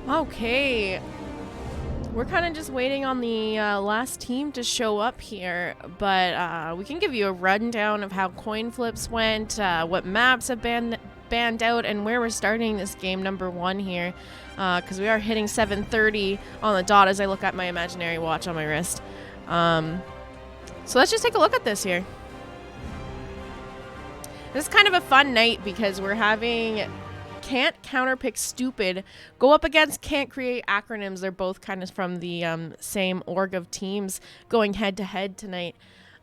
Okay. We're kind of just waiting on the last team to show up here, but we can give you a rundown of how coin flips went, what maps have been banned out, and where we're starting this game number 1 here, because we are hitting 7:30 on the dot as I look at my imaginary watch on my wrist. So let's just take a look at this here. This is kind of a fun night because we're having Can't, Counterpick, Stupid go up against Can't Create Acronyms. They're both kind of from the same org of teams going head to head tonight.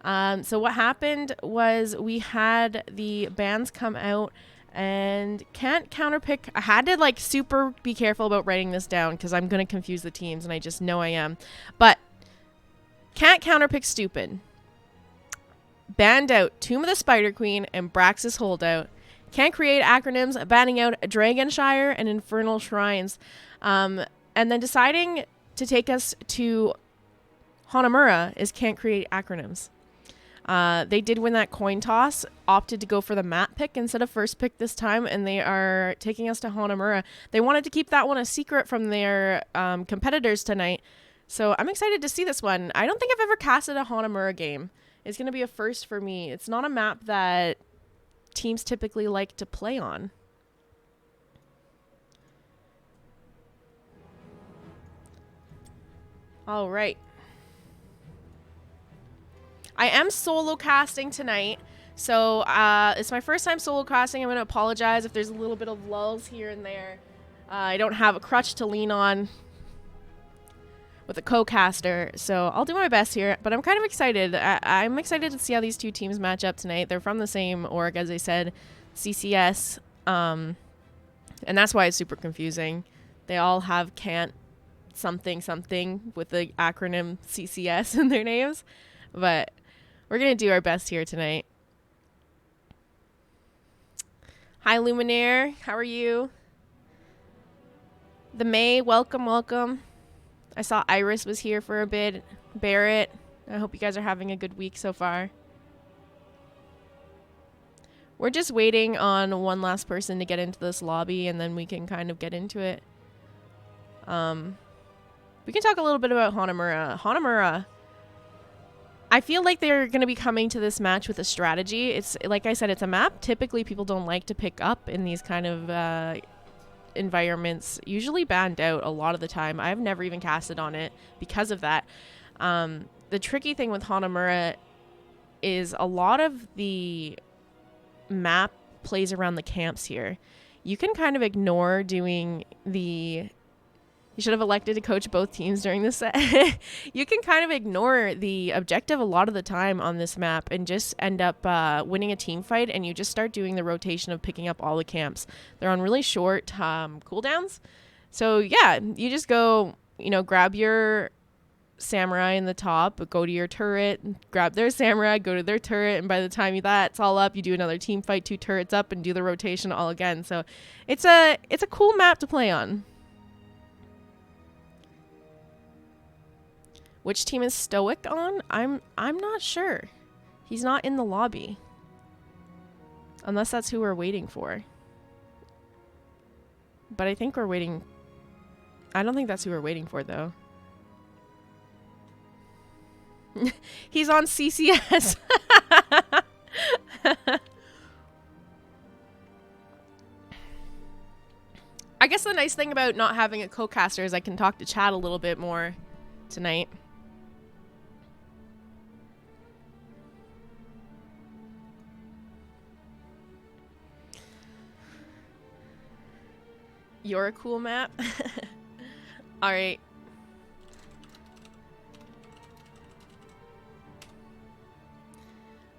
So what happened was we had the bans come out, and Can't, Counterpick. I had to like super be careful about writing this down because I'm going to confuse the teams, and I just know I am. But Can't, Counterpick, Stupid banned out Tomb of the Spider Queen and Braxis Holdout. Can't Create Acronyms banning out Dragonshire and Infernal Shrines. And then deciding to take us to Hanamura is Can't Create Acronyms. They did win that coin toss, opted to go for the map pick instead of first pick this time, and they are taking us to Hanamura. They wanted to keep that one a secret from their competitors tonight, so I'm excited to see this one. I don't think I've ever casted a Hanamura game. It's going to be a first for me. It's not a map that teams typically like to play on. All right. I am solo casting tonight, so it's my first time solo casting. I'm going to apologize if there's a little bit of lulls here and there. I don't have a crutch to lean on with a co-caster, so I'll do my best here, but I'm kind of excited. I'm excited to see how these two teams match up tonight. They're from the same org, as I said, CCS, and that's why it's super confusing. They all have Can't something something with the acronym CCS in their names, but we're going to do our best here tonight. Hi, Luminaire. How are you? The May, welcome, welcome. I saw Iris was here for a bit. Barrett, I hope you guys are having a good week so far. We're just waiting on one last person to get into this lobby, and then we can kind of get into it. We can talk a little bit about Hanamura. Hanamura, I feel like they're going to be coming to this match with a strategy. It's like I said, it's a map typically people don't like to pick up in these kind of environments, usually banned out a lot of the time. I've never even casted on it because of that. The tricky thing with Hanamura is a lot of the map plays around the camps here. You can kind of ignore doing the... You should have elected to coach both teams during this set. You can kind of ignore the objective a lot of the time on this map and just end up winning a team fight, and you just start doing the rotation of picking up all the camps. They're on really short cooldowns. So yeah, you just go, grab your samurai in the top, go to your turret, grab their samurai, go to their turret, and by the time that's all up, you do another team fight, 2 turrets up, and do the rotation all again. So it's a cool map to play on. Which team is Stoic on? I'm not sure. He's not in the lobby. Unless that's who we're waiting for. But I think we're waiting... I don't think that's who we're waiting for, though. He's on CCS. I guess the nice thing about not having a co-caster is I can talk to chat a little bit more tonight. You're a cool map. All right.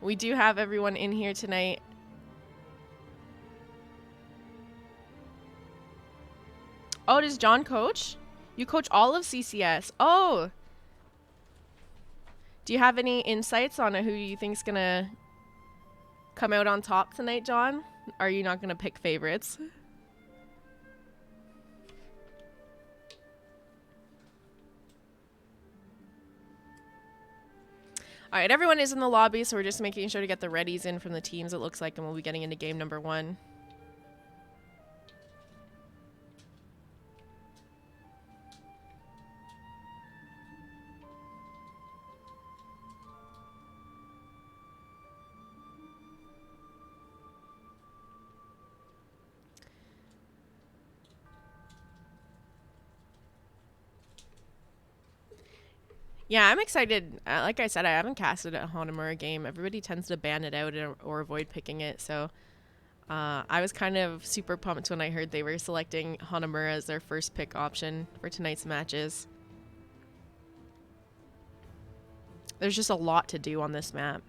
We do have everyone in here tonight. Oh, does John coach? You coach all of CCS. Oh. Do you have any insights on who you think's gonna come out on top tonight, John? Are you not gonna pick favorites? All right, everyone is in the lobby, so we're just making sure to get the readies in from the teams, it looks like, and we'll be getting into game number 1. Yeah, I'm excited. Like I said, I haven't casted a Hanamura game. Everybody tends to ban it out or avoid picking it, so I was kind of super pumped when I heard they were selecting Hanamura as their first pick option for tonight's matches. There's just a lot to do on this map.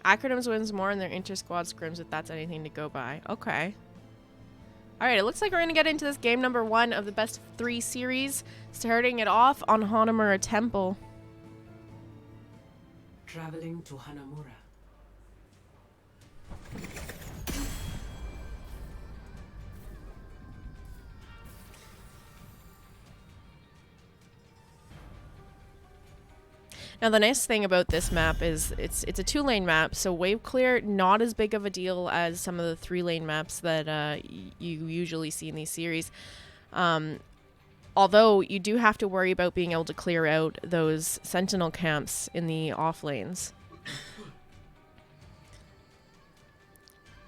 acronymS wins more in their inter-squad scrims if that's anything to go by. Okay. Alright, it looks like we're going to get into this game number 1 of the best of 3 series, starting it off on Hanamura Temple. Traveling to Hanamura. Now the nice thing about this map is it's a 2-lane map, so wave clear not as big of a deal as some of the 3-lane maps that you usually see in these series. Although you do have to worry about being able to clear out those sentinel camps in the off lanes.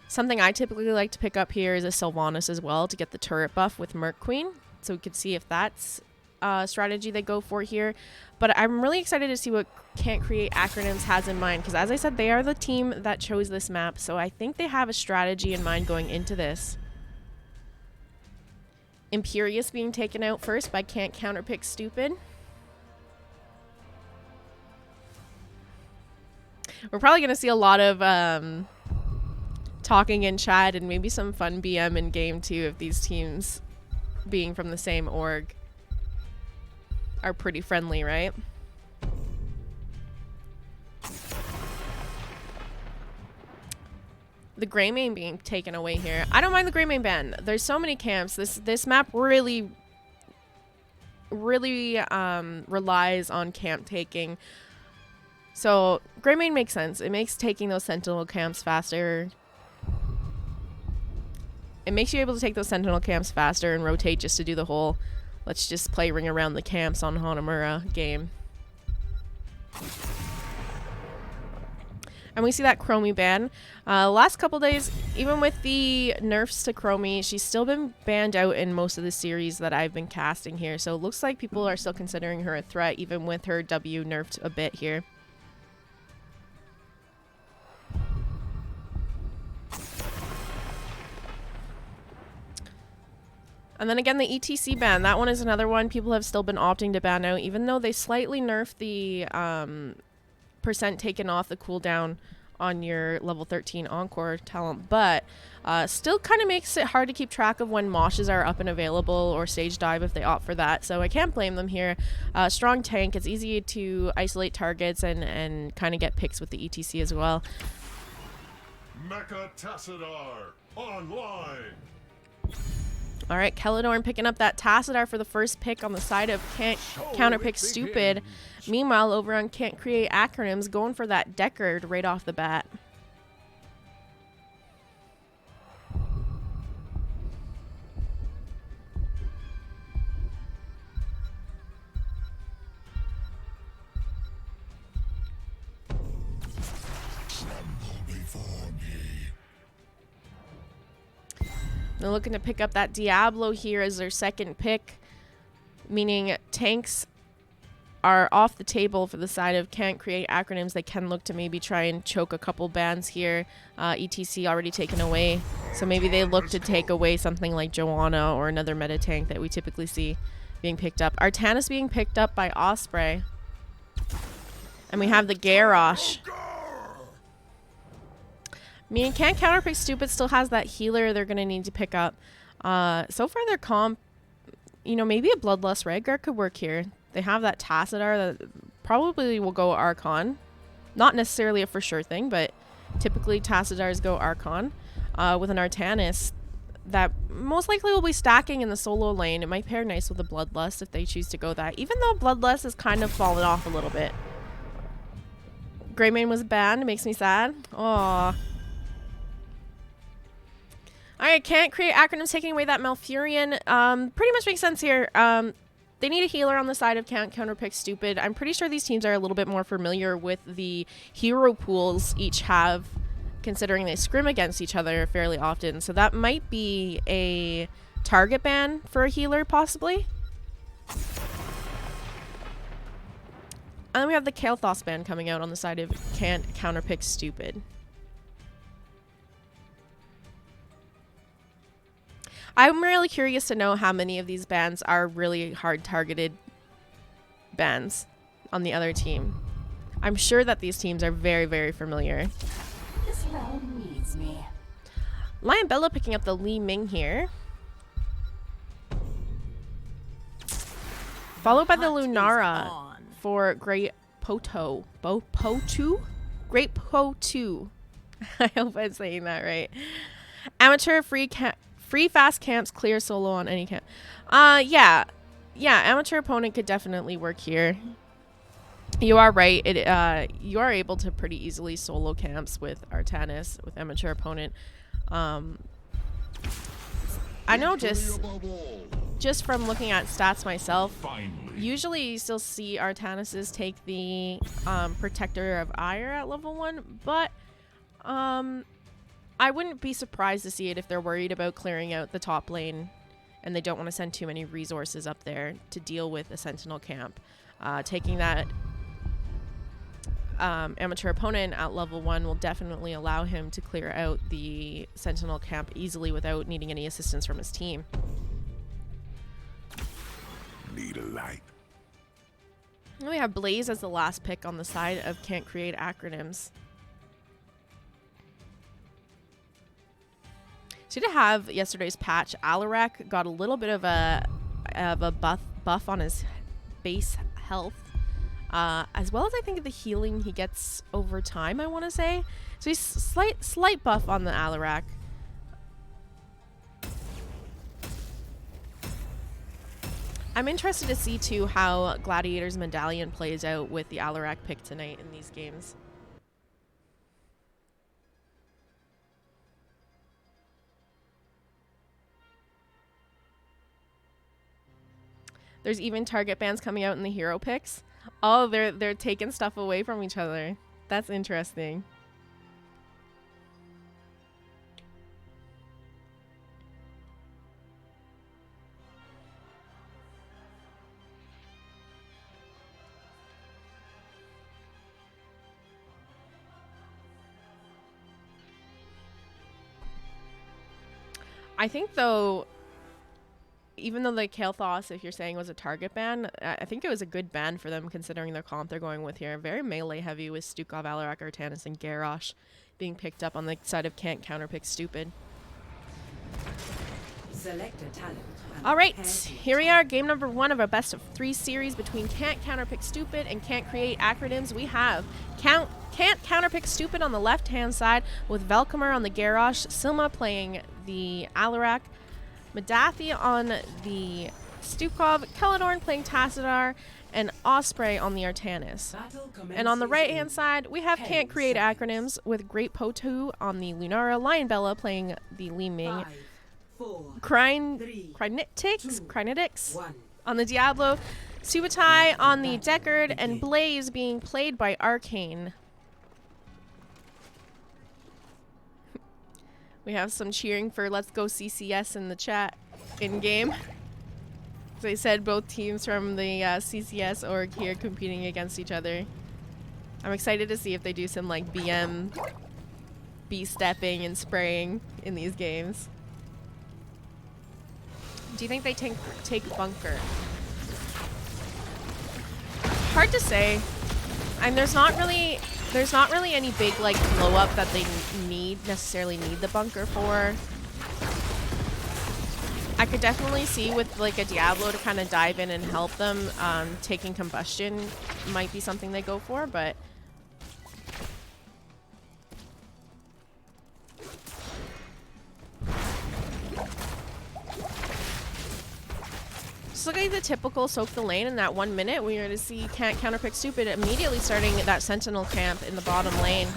Something I typically like to pick up here is a Sylvanas as well to get the turret buff with Merc Queen, so we could see if that's strategy they go for here. But I'm really excited to see what Can't Create acronymS has in mind, because as I said, they are the team that chose this map, so I think they have a strategy in mind going into this. Imperius being taken out first by Can't Counterpick Stupid. We're probably going to see a lot of talking in chat and maybe some fun BM in game too, if these teams being from the same org are pretty friendly, right? The Greymane being taken away here. I don't mind the Greymane ban. There's so many camps. This map really relies on camp taking. So Greymane makes sense. It makes taking those sentinel camps faster. It makes you able to take those sentinel camps faster and rotate just to do the whole let's just play ring around the camps on Hanamura game. And we see that Chromie ban. Last couple days, even with the nerfs to Chromie, she's still been banned out in most of the series that I've been casting here. So it looks like people are still considering her a threat, even with her W nerfed a bit here. And then again, the ETC ban. That one is another one people have still been opting to ban out, even though they slightly nerfed the percent taken off the cooldown on your level 13 Encore talent. But still kind of makes it hard to keep track of when moshes are up and available or stage dive if they opt for that. So I can't blame them here. Strong tank. It's easy to isolate targets and kind of get picks with the ETC as well. Mecha Tassadar online. All right, Kelladorn picking up that Tassadar for the first pick on the side of Can't Counterpick Stupid. Meanwhile, over on Can't Create acronymS, going for that Deckard right off the bat. They're looking to pick up that Diablo here as their second pick, meaning tanks are off the table for the side of Can't Create acronymS. They can look to maybe try and choke a couple bans here. ETC already taken away, so maybe they look to take away something like Joanna or another meta tank that we typically see being picked up. Artanis being picked up by Osprey, and we have the Garrosh. Meaning Can't Counterpick Stupid still has that healer they're going to need to pick up. So far their comp, you know, maybe a Bloodlust Redguard could work here. They have that Tassadar that probably will go Archon. Not necessarily a for sure thing, but typically Tassadars go Archon. With an Artanis that most likely will be stacking in the solo lane. It might pair nice with a Bloodlust if they choose to go that, even though Bloodlust has kind of fallen off a little bit. Greymane was banned. It makes me sad. Aww. Alright, Can't Create acronymS taking away that Malfurion. Pretty much makes sense here. They need a healer on the side of Can't Counterpick Stupid. I'm pretty sure these teams are a little bit more familiar with the hero pools each have considering they scrim against each other fairly often. So that might be a target ban for a healer, possibly. And then we have the Kael'thas ban coming out on the side of Can't, Counterpick, Stupid. I'm really curious to know how many of these bans are really hard targeted bans on the other team. I'm sure that these teams are very, very familiar. This realm needs me. Lion Bella picking up the Li Ming here. Followed by the Lunara for Great Poto. Potu? Great Potu. I hope I'm saying that right. Amateur free fast camps clear solo on any camp. Yeah, amateur opponent could definitely work here. You are right. You are able to pretty easily solo camps with Artanis with amateur opponent. I know just from looking at stats myself. Usually you still see Artanises take the Protector of Ire at level 1, but I wouldn't be surprised to see it if they're worried about clearing out the top lane and they don't want to send too many resources up there to deal with a Sentinel camp. Taking that amateur opponent at level 1 will definitely allow him to clear out the Sentinel camp easily without needing any assistance from his team. Need a light. And we have Blaze as the last pick on the side of Can't Create Acronyms. So to have yesterday's patch, Alarak got a little bit of a buff on his base health, as well as I think the healing he gets over time, I want to say. So he's slight buff on the Alarak. I'm interested to see too how Gladiator's Medallion plays out with the Alarak pick tonight in these games. There's even target bans coming out in the hero picks. Oh, they're taking stuff away from each other. That's interesting. I think though, even though the Kael'thas, if you're saying, was a target ban, I think it was a good ban for them considering their comp they're going with here. Very melee heavy with Stukov, Alarak, Artanis, and Garrosh being picked up on the side of Can't, Counterpick, Stupid. Select a talent. All right, here we are, game number 1 of our best of 3 series between Can't, Counterpick, Stupid and Can't Create Acronyms. We have Can't, Counterpick, Stupid on the left-hand side with Velcomer on the Garrosh, Silma playing the Alarak, Madathi on the Stukov, Keladorn playing Tassadar, and Osprey on the Artanis. And on the right-hand side, we have Can't Create Acronyms with Great Potu on the Lunara, Lion Bella playing the Li Ming, Crinetics on the Diablo, Subutai on the Deckard, and Blaze being played by Arcane. We have some cheering for Let's Go CCS in the chat in-game. As I said, both teams from the CCS org here competing against each other. I'm excited to see if they do some like BM B-stepping and spraying in these games. Do you think they take bunker? Hard to say. And there's not really any big like blow up that they necessarily need the bunker for. I could definitely see with like a Diablo to kind of dive in and help them. Taking combustion might be something they go for, but just look at the typical soak the lane in that 1 minute. We are to see Can't, Counterpick, Stupid immediately starting that Sentinel camp in the bottom lane.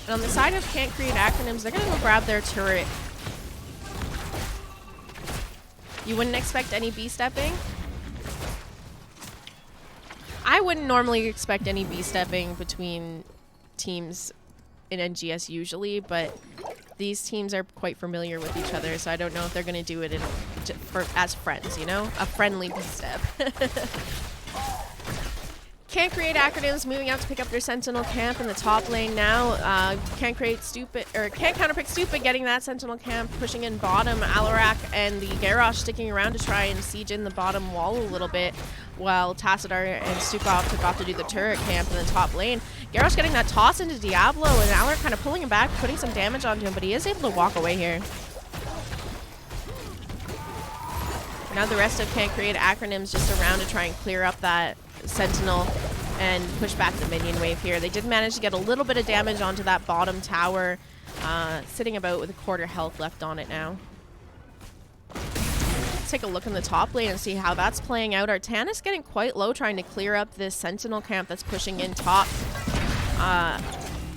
And on the side of Can't Create Acronyms, they're going to go grab their turret. You wouldn't expect any B-stepping? I wouldn't normally expect any B-stepping between teams in NGS usually, but these teams are quite familiar with each other, so I don't know if they're going to do it as friends, you know? A friendly step. Can't create acronyms moving out to pick up their sentinel camp in the top lane now. Can't counterpick stupid getting that sentinel camp, pushing in bottom. Alarak and the Garrosh sticking around to try and siege in the bottom wall a little bit, while Tassadar and Stukov took off to do the turret camp in the top lane. Garrosh getting that toss into Diablo, and Alarak kind of pulling him back, putting some damage onto him, but he is able to walk away here. Now the rest of Can't create acronyms just around to try and clear up that Sentinel and push back the minion wave here. They did manage to get a little bit of damage onto that bottom tower, sitting about with a quarter health left on it now. Let's take a look in the top lane and see how that's playing out. Artan is getting quite low trying to clear up this Sentinel camp that's pushing in top.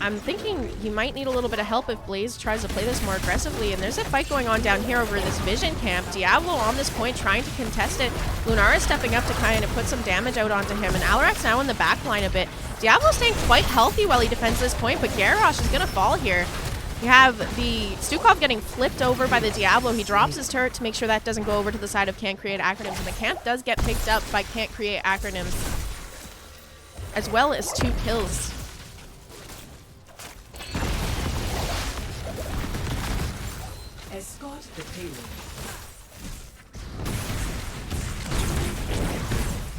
I'm thinking he might need a little bit of help if Blaze tries to play this more aggressively. And there's a fight going on down here over this Vision camp. Diablo on this point trying to contest it. Lunara stepping up to kind of put some damage out onto him. And Alarak's now in the back line a bit. Diablo staying quite healthy while he defends this point, but Garrosh is going to fall here. You have the Stukov getting flipped over by the Diablo. He drops his turret to make sure that doesn't go over to the side of Can't Create Acronyms. And the camp does get picked up by Can't Create Acronyms, as well as 2 kills. Escort the payload.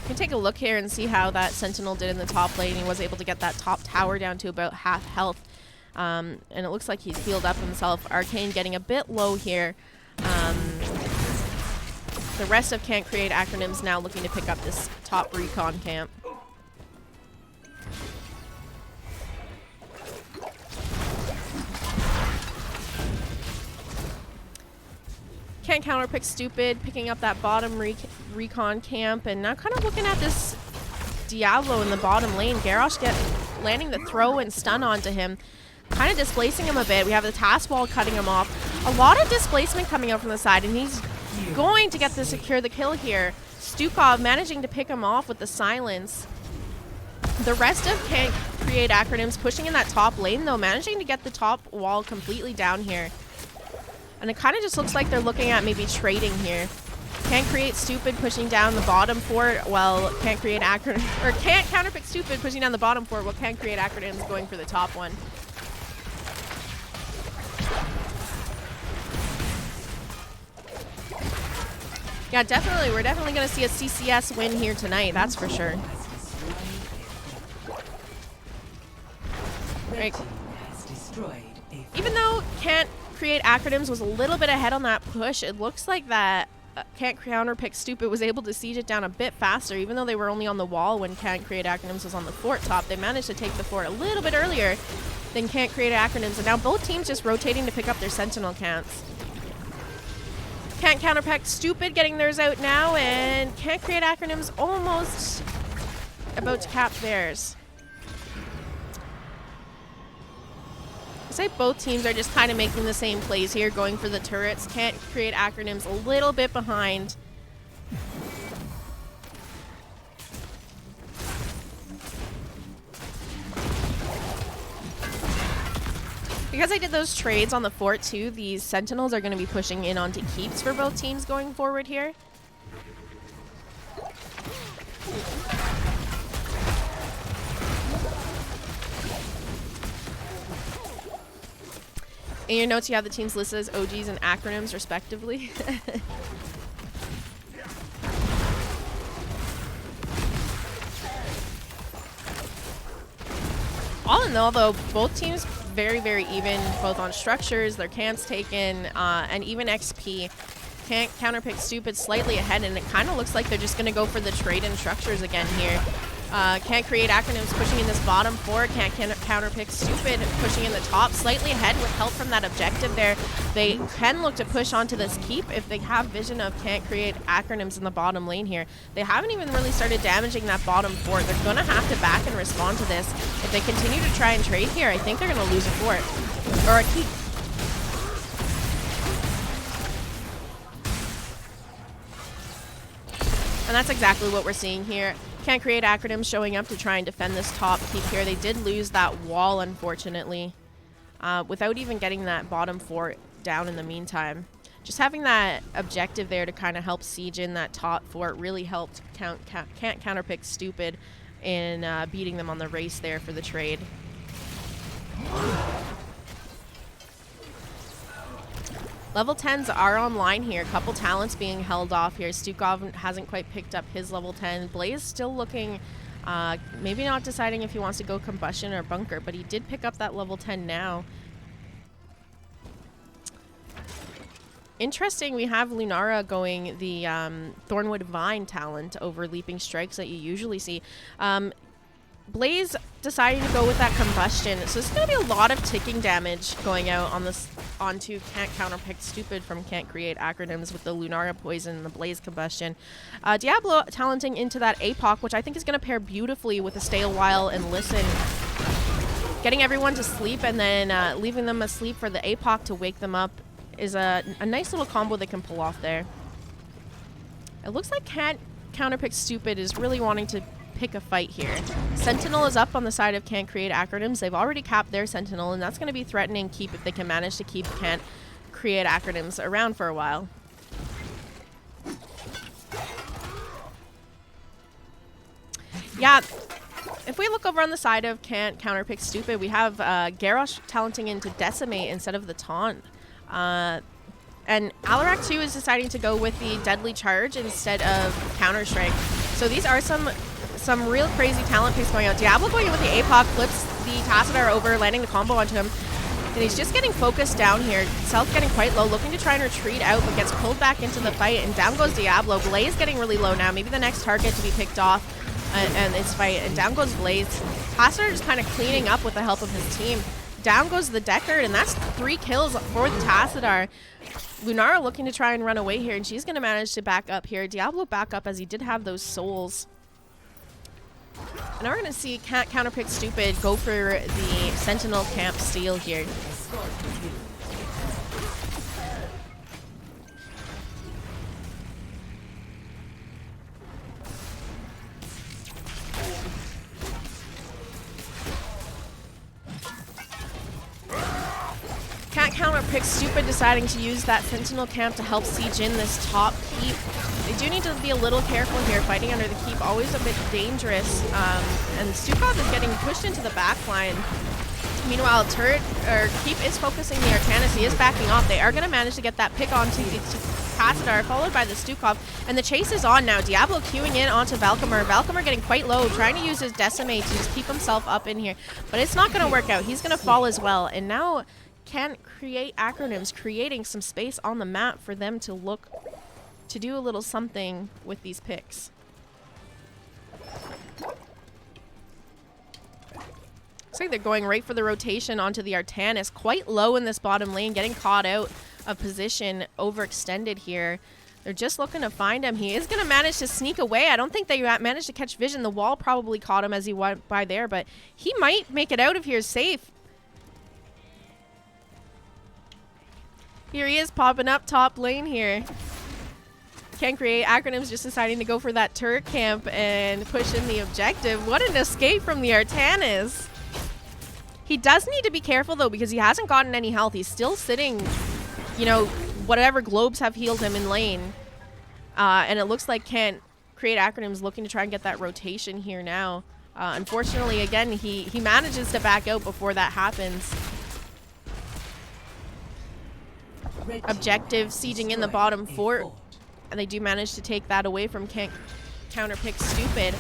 You can take a look here and see how that Sentinel did in the top lane. He was able to get that top tower down to about half health. And it looks like he's healed up himself. Arcane getting a bit low here. The rest of Can't Create Acronyms now looking to pick up this top recon camp. Can't counterpick stupid, picking up that bottom recon camp, and now kind of looking at this Diablo in the bottom lane. Garrosh landing the throw and stun onto him, kind of displacing him a bit. We have the task wall cutting him off. A lot of displacement coming out from the side, and he's going to get to secure the kill here. Stukov managing to pick him off with the silence. The rest of Can't Create Acronyms pushing in that top lane, though, managing to get the top wall completely down here. And it kind of just looks like they're looking at maybe trading here. Can't Create Stupid pushing down the bottom fort, while Can't Create Acronyms, or Can't Counterpick Stupid pushing down the bottom fort, while Can't Create Acronyms going for the top one. Yeah, definitely. We're definitely going to see a CCS win here tonight. That's for sure. Right. Even though Can't Create Acronyms was a little bit ahead on that push, it looks like that Can't Counterpick Stupid was able to siege it down a bit faster. Even though they were only on the wall when Can't Create Acronyms was on the fort top, they managed to take the fort a little bit earlier than Can't Create Acronyms. And now both teams just rotating to pick up their Sentinel counts. Can't Counterpick Stupid getting theirs out now, and Can't Create Acronyms almost about to cap theirs. Looks like both teams are just kind of making the same plays here, going for the turrets. Can't Create Acronyms a little bit behind. Because I did those trades on the fort too, these Sentinels are going to be pushing in onto keeps for both teams going forward here. In your notes, you have the teams listed as OGs and acronyms, respectively. All in all, though, both teams very, very even, both on structures, their camps taken, and even XP. Can't Counterpick Stupid slightly ahead, and it kind of looks like they're just going to go for the trade in structures again here. Can't Create Acronyms pushing in this bottom fort. Can't Counterpick Stupid pushing in the top, slightly ahead with help from that objective there. They can look to push onto this keep if they have vision of Can't Create Acronyms in the bottom lane here. They haven't even really started damaging that bottom fort. They're going to have to back and respond to this. If they continue to try and trade here, I think they're going to lose a fort. Or a keep. And that's exactly what we're seeing here. Can't Create acronyms showing up to try and defend this top keep here. They did lose that wall, unfortunately, without even getting that bottom fort down in the meantime. Just having that objective there to kind of help siege in that top fort really helped Can't Counterpick Stupid in beating them on the race there for the trade. Level 10s are online here. A couple talents being held off here. Stukov hasn't quite picked up his level 10. Blaze still looking, maybe not deciding if he wants to go Combustion or Bunker, but he did pick up that level 10 now. Interesting, we have Lunara going the Thornwood Vine talent over Leaping Strikes that you usually see. Blaze deciding to go with that Combustion, so there's going to be a lot of ticking damage going out on this onto Can't Counterpick Stupid from Can't Create acronyms with the Lunara Poison and the Blaze Combustion. Diablo talenting into that APOC, which I think is going to pair beautifully with a Stay a While and Listen. Getting everyone to sleep and then leaving them asleep for the APOC to wake them up is a nice little combo they can pull off there. It looks like Can't Counterpick Stupid is really wanting to pick a fight here. Sentinel is up on the side of Can't Create acronyms. They've already capped their Sentinel, and that's going to be threatening keep if they can manage to keep Can't Create acronyms around for a while. Yeah, if we look over on the side of Can't Counterpick Stupid, we have Garrosh talenting into Decimate instead of the Taunt. And Alarak 2 is deciding to go with the Deadly Charge instead of Counter Strike. So these are some real crazy talent picks going out. Diablo going in with the APOC, flips the Tassadar over, landing the combo onto him. And he's just getting focused down here. Self getting quite low, looking to try and retreat out, but gets pulled back into the fight, and down goes Diablo. Blaze getting really low now. Maybe the next target to be picked off and this fight. And down goes Blaze. Tassadar just kind of cleaning up with the help of his team. Down goes the Deckard, and that's 3 kills for the Tassadar. Lunara looking to try and run away here, and she's going to manage to back up here. Diablo back up as he did have those souls. And now we're going to see Can't Counterpick Stupid go for the Sentinel Camp steal here. Can't Counterpick Stupid deciding to use that Sentinel Camp to help siege in this top keep. They do need to be a little careful here. Fighting under the keep, always a bit dangerous. And Stukov is getting pushed into the back line. Meanwhile, Keep is focusing the Artanis. He is backing off. They are going to manage to get that pick onto the Tassadar, followed by the Stukov. And the chase is on now. Diablo queuing in onto Valkymer. Valkymer getting quite low, trying to use his Decimate to just keep himself up in here. But it's not going to work out. He's going to fall as well. And now Can't Create acronyms, creating some space on the map for them to look to do a little something with these picks. Looks like they're going right for the rotation onto the Artanis. Quite low in this bottom lane, getting caught out of position, overextended here. They're just looking to find him. He is going to manage to sneak away. I don't think they managed to catch vision. The wall probably caught him as he went by there, but he might make it out of here safe. Here he is popping up top lane here. Can't Create acronyms just deciding to go for that turret camp and push in the objective. What an escape from the Artanis. He does need to be careful though, because he hasn't gotten any health. He's still sitting, you know, whatever globes have healed him in lane. And it looks like Can't Create acronyms looking to try and get that rotation here now. Unfortunately, again, he manages to back out before that happens. Objective sieging in the bottom fort, and they do manage to take that away from Can't Counterpick Stupid.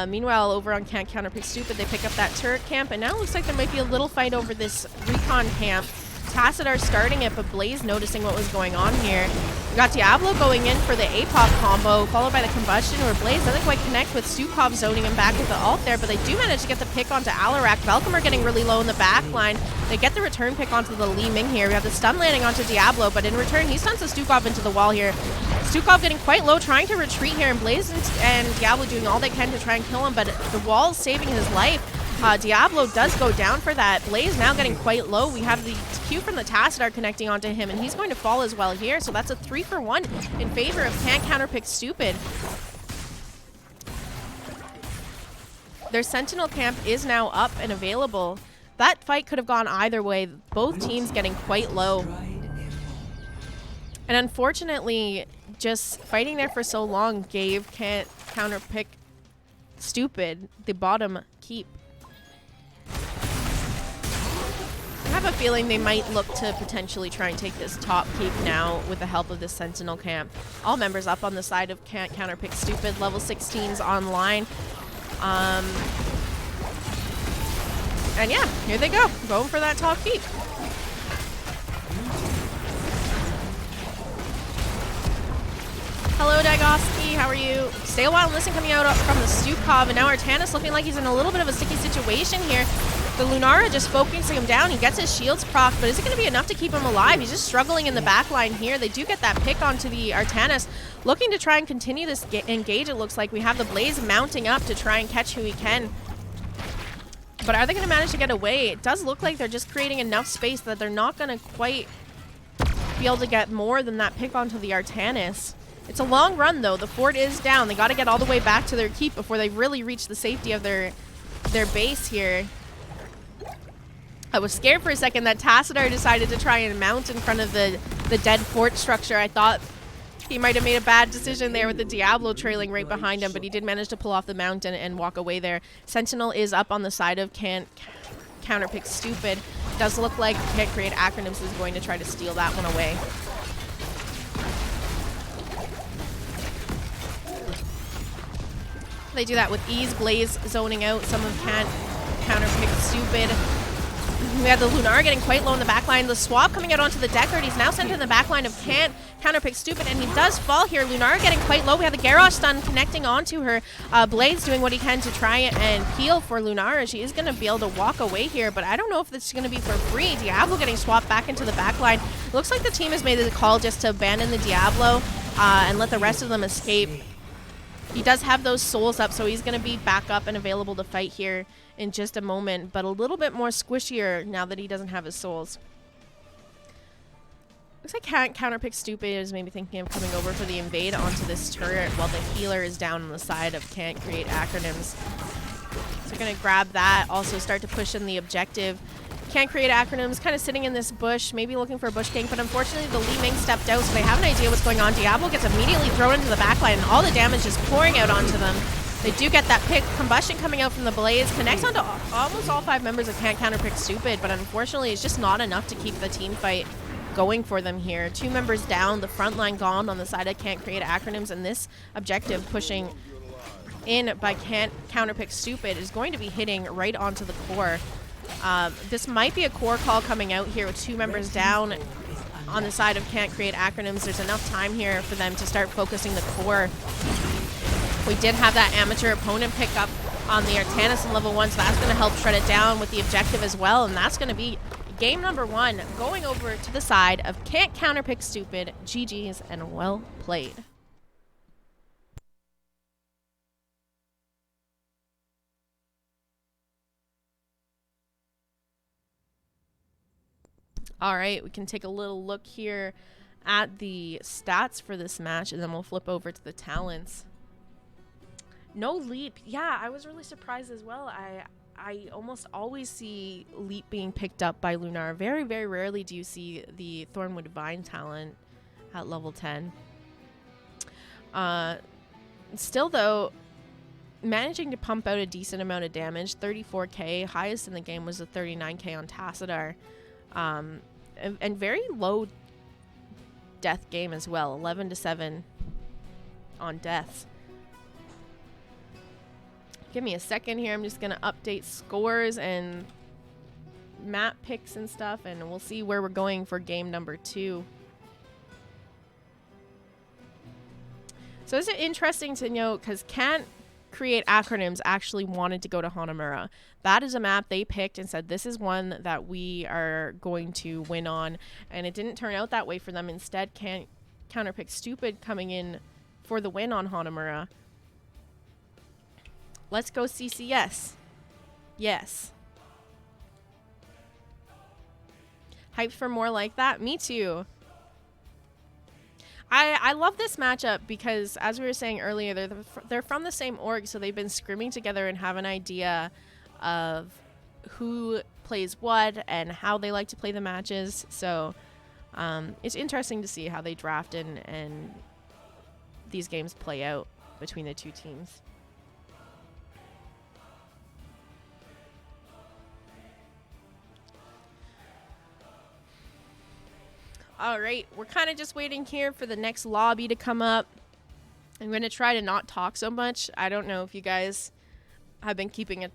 Meanwhile, over on Can't Counterpick Stupid, they pick up that turret camp, and now it looks like there might be a little fight over this recon camp. Tassadar starting it, but Blaze noticing what was going on here. We got Diablo going in for the APOC combo, followed by the Combustion, where Blaze doesn't quite connect with Stukov zoning him back with the ult there, but they do manage to get the pick onto Alarak. Valkymer getting really low in the back line. They get the return pick onto the Li Ming here. We have the stun landing onto Diablo, but in return, he stuns the Stukov into the wall here. Stukov getting quite low, trying to retreat here, and Blaze and Diablo doing all they can to try and kill him, but the wall is saving his life. Diablo does go down for that. Blaze now getting quite low. We have the Q from the Tassadar connecting onto him, and he's going to fall as well here. So that's a 3-for-1 in favor of Can't Counterpick Stupid. Their Sentinel camp is now up and available. That fight could have gone either way. Both teams getting quite low. And unfortunately, just fighting there for so long gave Can't Counterpick Stupid the bottom keep. I have a feeling they might look to potentially try and take this top keep now with the help of this Sentinel camp. All members up on the side of Can't Counterpick Stupid. Level 16's online. And yeah, here they go. Going for that top keep. Hello, Dagoski. How are you? Stay a while and listen coming out from the Stukov. And now Artanis looking like he's in a little bit of a sticky situation here. The Lunara just focusing him down. He gets his shields proc, but is it going to be enough to keep him alive? He's just struggling in the back line here. They do get that pick onto the Artanis. Looking to try and continue this engage, it looks like. We have the Blaze mounting up to try and catch who he can. But are they going to manage to get away? It does look like they're just creating enough space that they're not going to quite be able to get more than that pick onto the Artanis. It's a long run, though. The fort is down. They got to get all the way back to their keep before they really reach the safety of their base here. I was scared for a second that Tassadar decided to try and mount in front of the dead fort structure. I thought he might have made a bad decision there with the Diablo trailing right behind him, but he did manage to pull off the mount and walk away there. Sentinel is up on the side of Can't Counterpick Stupid. Does look like Can't Create acronymS is going to try to steal that one away. They do that with ease. Blaze zoning out some of Can't Counterpick Stupid. We have the Lunar getting quite low in the backline. The swap coming out onto the Deckard. He's now sent in the backline of Can't Counterpick Stupid, and he does fall here. Lunar getting quite low. We have the Garrosh stun connecting onto her. Blaze doing what he can to try and heal for Lunar. She is going to be able to walk away here, but I don't know if this is going to be for free. Diablo getting swapped back into the backline. Looks like the team has made the call just to abandon the Diablo and let the rest of them escape. He does have those souls up, so he's going to be back up and available to fight here in just a moment, but a little bit more squishier now that he doesn't have his souls. Looks like Can't Counterpick Stupid is maybe thinking of coming over for the invade onto this turret while the healer is down on the side of Can't Create acronymS. So we're going to grab that, also start to push in the objective. Can't Create acronymS kind of sitting in this bush, maybe looking for a bush gank, but unfortunately the Li Ming stepped out, so they have an idea what's going on. Diablo gets immediately thrown into the backline, and all the damage is pouring out onto them. They do get that pick. Combustion coming out from the Blaze. Connects onto almost all 5 members of Can't Counterpick Stupid, but unfortunately it's just not enough to keep the team fight going for them here. 2 members down, the front line gone on the side of Can't Create acronymS, and this objective pushing in by Can't Counterpick Stupid is going to be hitting right onto the core. This might be a core call coming out here with 2 members down on the side of Can't Create acronymS. There's enough time here for them to start focusing the core. We did have that amateur opponent pick up on the Artanis in level 1, so that's going to help shred it down with the objective as well, and that's going to be game number 1, going over to the side of Can't Counterpick Stupid. GG's and well played. All right, we can take a little look here at the stats for this match, and then we'll flip over to the talents. No leap. Yeah, I was really surprised as well. I almost always see leap being picked up by Lunar. Very, very rarely do you see the Thornwood Vine talent at level 10. Still, though, managing to pump out a decent amount of damage. 34k. Highest in the game was a 39k on Tassadar. And very low death game as well. 11-7 on deaths. Give me a second here. I'm just going to update scores and map picks and stuff, and we'll see where we're going for game number 2. So this is interesting to note because Can't Create acronymS actually wanted to go to Hanamura. That is a map they picked and said, this is one that we are going to win on. And it didn't turn out that way for them. Instead, Can't Counterpick Stupid coming in for the win on Hanamura. Let's go CCS. Yes. Hyped for more like that? Me too. I love this matchup because, as we were saying earlier, they're from the same org, so they've been scrimming together and have an idea of who plays what and how they like to play the matches. So it's interesting to see how they draft and these games play out between the two teams. All right, we're kind of just waiting here for the next lobby to come up. I'm going to try to not talk so much. I don't know if you guys have been keeping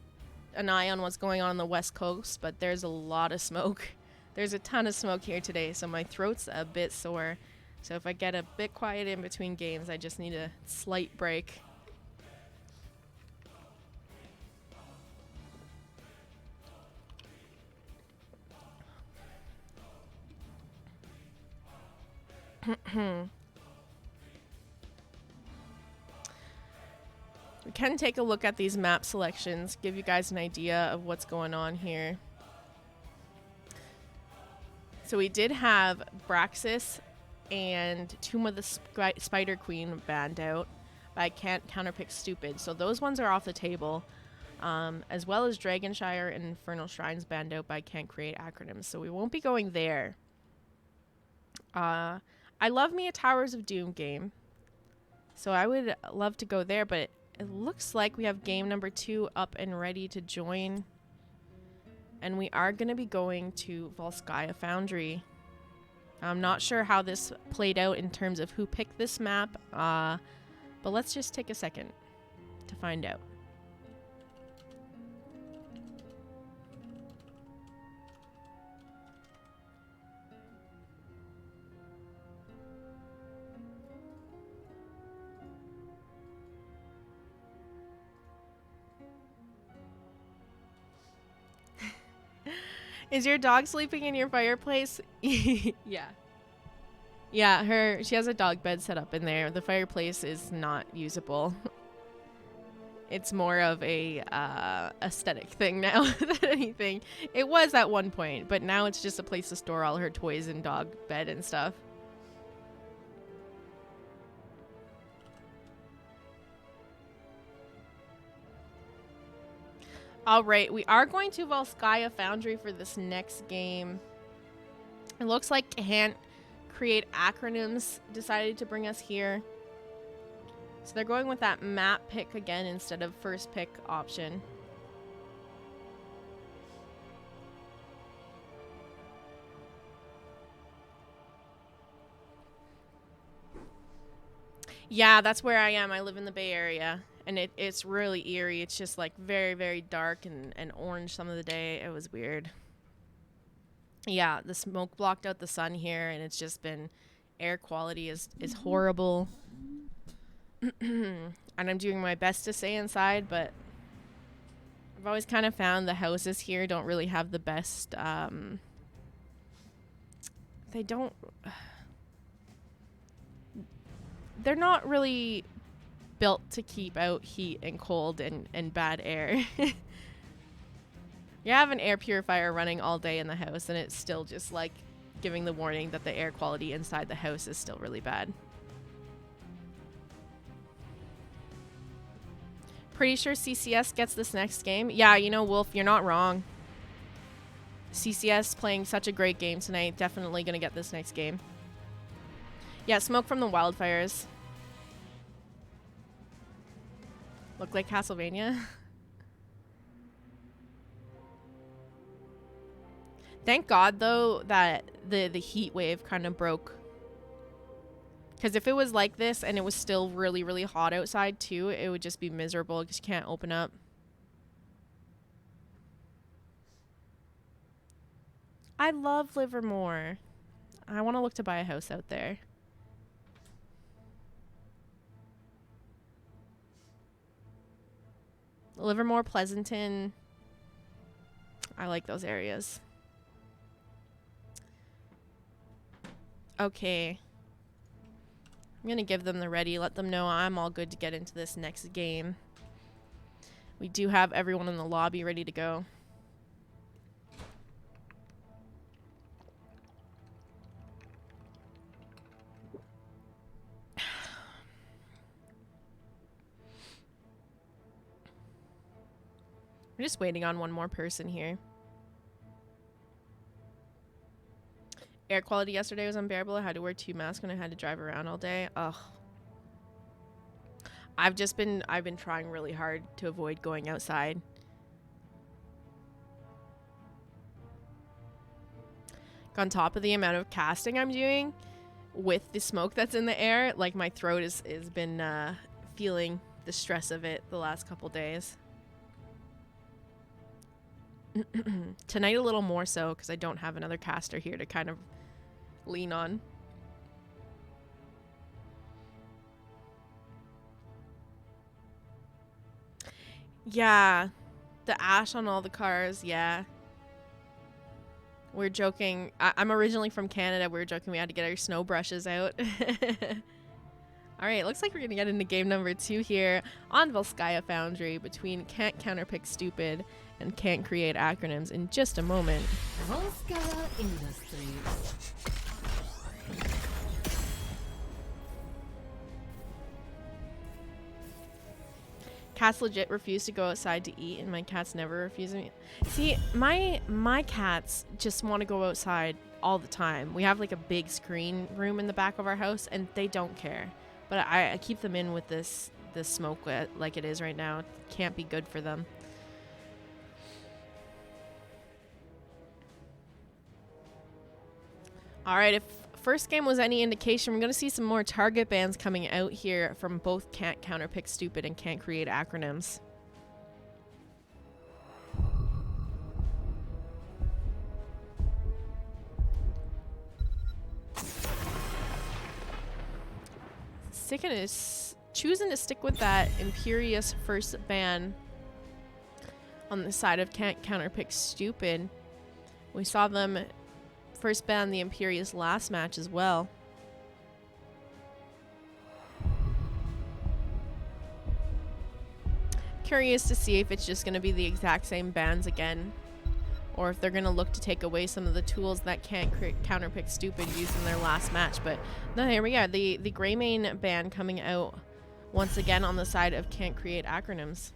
an eye on what's going on the West Coast, but there's a lot of smoke. There's a ton of smoke here today, so my throat's a bit sore. So if I get a bit quiet in between games, I just need a slight break. We can take a look at these map selections, give you guys an idea of what's going on here. So we did have Braxis and Tomb of the Spider Queen banned out by Can't, Counterpick, Stupid. So those ones are off the table, as well as Dragonshire and Infernal Shrines banned out by Can't Create Acronyms. So we won't be going there. I love me a Towers of Doom game, so I would love to go there, but it looks like we have game number 2 up and ready to join. And we are going to be going to Volskaya Foundry. I'm not sure how this played out in terms of who picked this map, but let's just take a second to find out. Is your dog sleeping in your fireplace? Yeah. Yeah, she has a dog bed set up in there. The fireplace is not usable. It's more of a aesthetic thing now than anything. It was at one point, but now it's just a place to store all her toys and dog bed and stuff. All right, we are going to Volskaya Foundry for this next game. It looks like Can't Create Acronyms decided to bring us here. So they're going with that map pick again instead of first pick option. Yeah, that's where I am. I live in the Bay Area. And it's really eerie. It's just like very, very dark and orange some of the day. It was weird. Yeah, the smoke blocked out the sun here, and it's just been air quality is horrible. And I'm doing my best to stay inside, but I've always kind of found the houses here don't really have the best they're not really built to keep out heat and cold and bad air. You have an air purifier running all day in the house, and it's still just like giving the warning that the air quality inside the house is still really bad. Pretty sure CCS gets this next game. Yeah, you know, Wolf, you're not wrong. CCS playing such a great game tonight. Definitely gonna get this next game. Yeah, smoke from the wildfires. Look like Castlevania. Thank God, though, that the heat wave kind of broke. Because if it was like this and it was still really, really hot outside, too, it would just be miserable because you can't open up. I love Livermore. I want to look to buy a house out there. Livermore, Pleasanton. I like those areas. Okay. I'm going to give them the ready. Let them know I'm all good to get into this next game. We do have everyone in the lobby ready to go. We're just waiting on one more person here. Air quality yesterday was unbearable. I had to wear 2 masks when I had to drive around all day. Ugh. I've been trying really hard to avoid going outside. On top of the amount of casting I'm doing with the smoke that's in the air, like my throat has been feeling the stress of it the last couple days. Tonight a little more so because I don't have another caster here to kind of lean on. Yeah, the ash on all the cars, yeah. We're joking. I'm originally from Canada. We were joking we had to get our snow brushes out. Alright, looks like we're going to get into game number 2 here on Volskaya Foundry between Can't Counterpick Stupid and Can't Create Acronyms in just a moment. Volskaya Industries. Cats legit refuse to go outside to eat, and my cats never refuse me. See, my cats just want to go outside all the time. We have like a big screen room in the back of our house, and they don't care. But I keep them in with this smoke like it is right now. It can't be good for them. All right, if first game was any indication, we're going to see some more target bans coming out here from both Can't Counterpick Stupid and Can't Create Acronyms. Choosing to stick with that Imperious first ban on the side of Can't Counterpick Stupid. We saw them first ban the Imperious last match as well. Curious to see if it's just going to be the exact same bans again, or if they're going to look to take away some of the tools that Can't Counterpick Stupid used in their last match. But no, here we are. The Greymane ban coming out once again on the side of Can't Create Acronyms.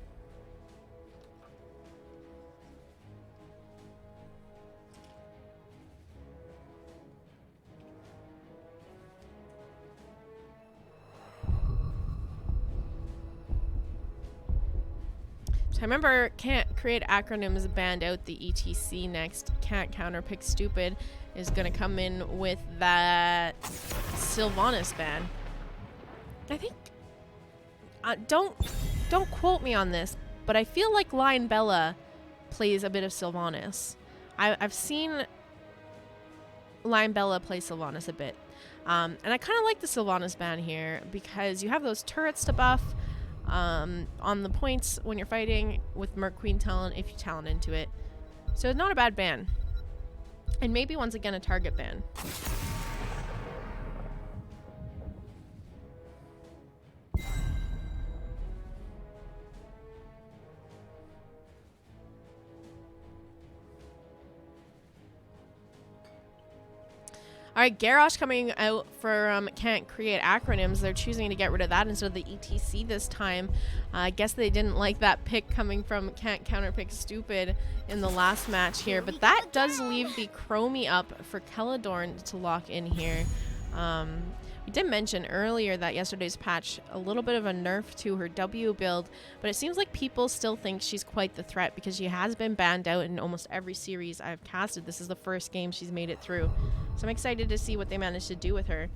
So I remember Can't Create Acronyms banned out the ETC next. Can't Counterpick Stupid is going to come in with that Sylvanas ban. I think... don't quote me on this, but I feel like Lion Bella plays a bit of Sylvanas. I've seen Lion Bella play Sylvanas a bit. And I kind of like the Sylvanas ban here because you have those turrets to buff on the points when you're fighting with Merc Queen talent if you talent into it. So it's not a bad ban. And maybe once again a target ban. All right, Garrosh coming out for Can't Create Acronyms. They're choosing to get rid of that instead of the ETC this time. I guess they didn't like that pick coming from Can't Counterpick Stupid in the last match here. But that does leave the Chromie up for Celadorn to lock in here. We did mention earlier that yesterday's patch, a little bit of a nerf to her W build, but it seems like people still think she's quite the threat because she has been banned out in almost every series I've casted. This is the first game she's made it through. So I'm excited to see what they managed to do with her.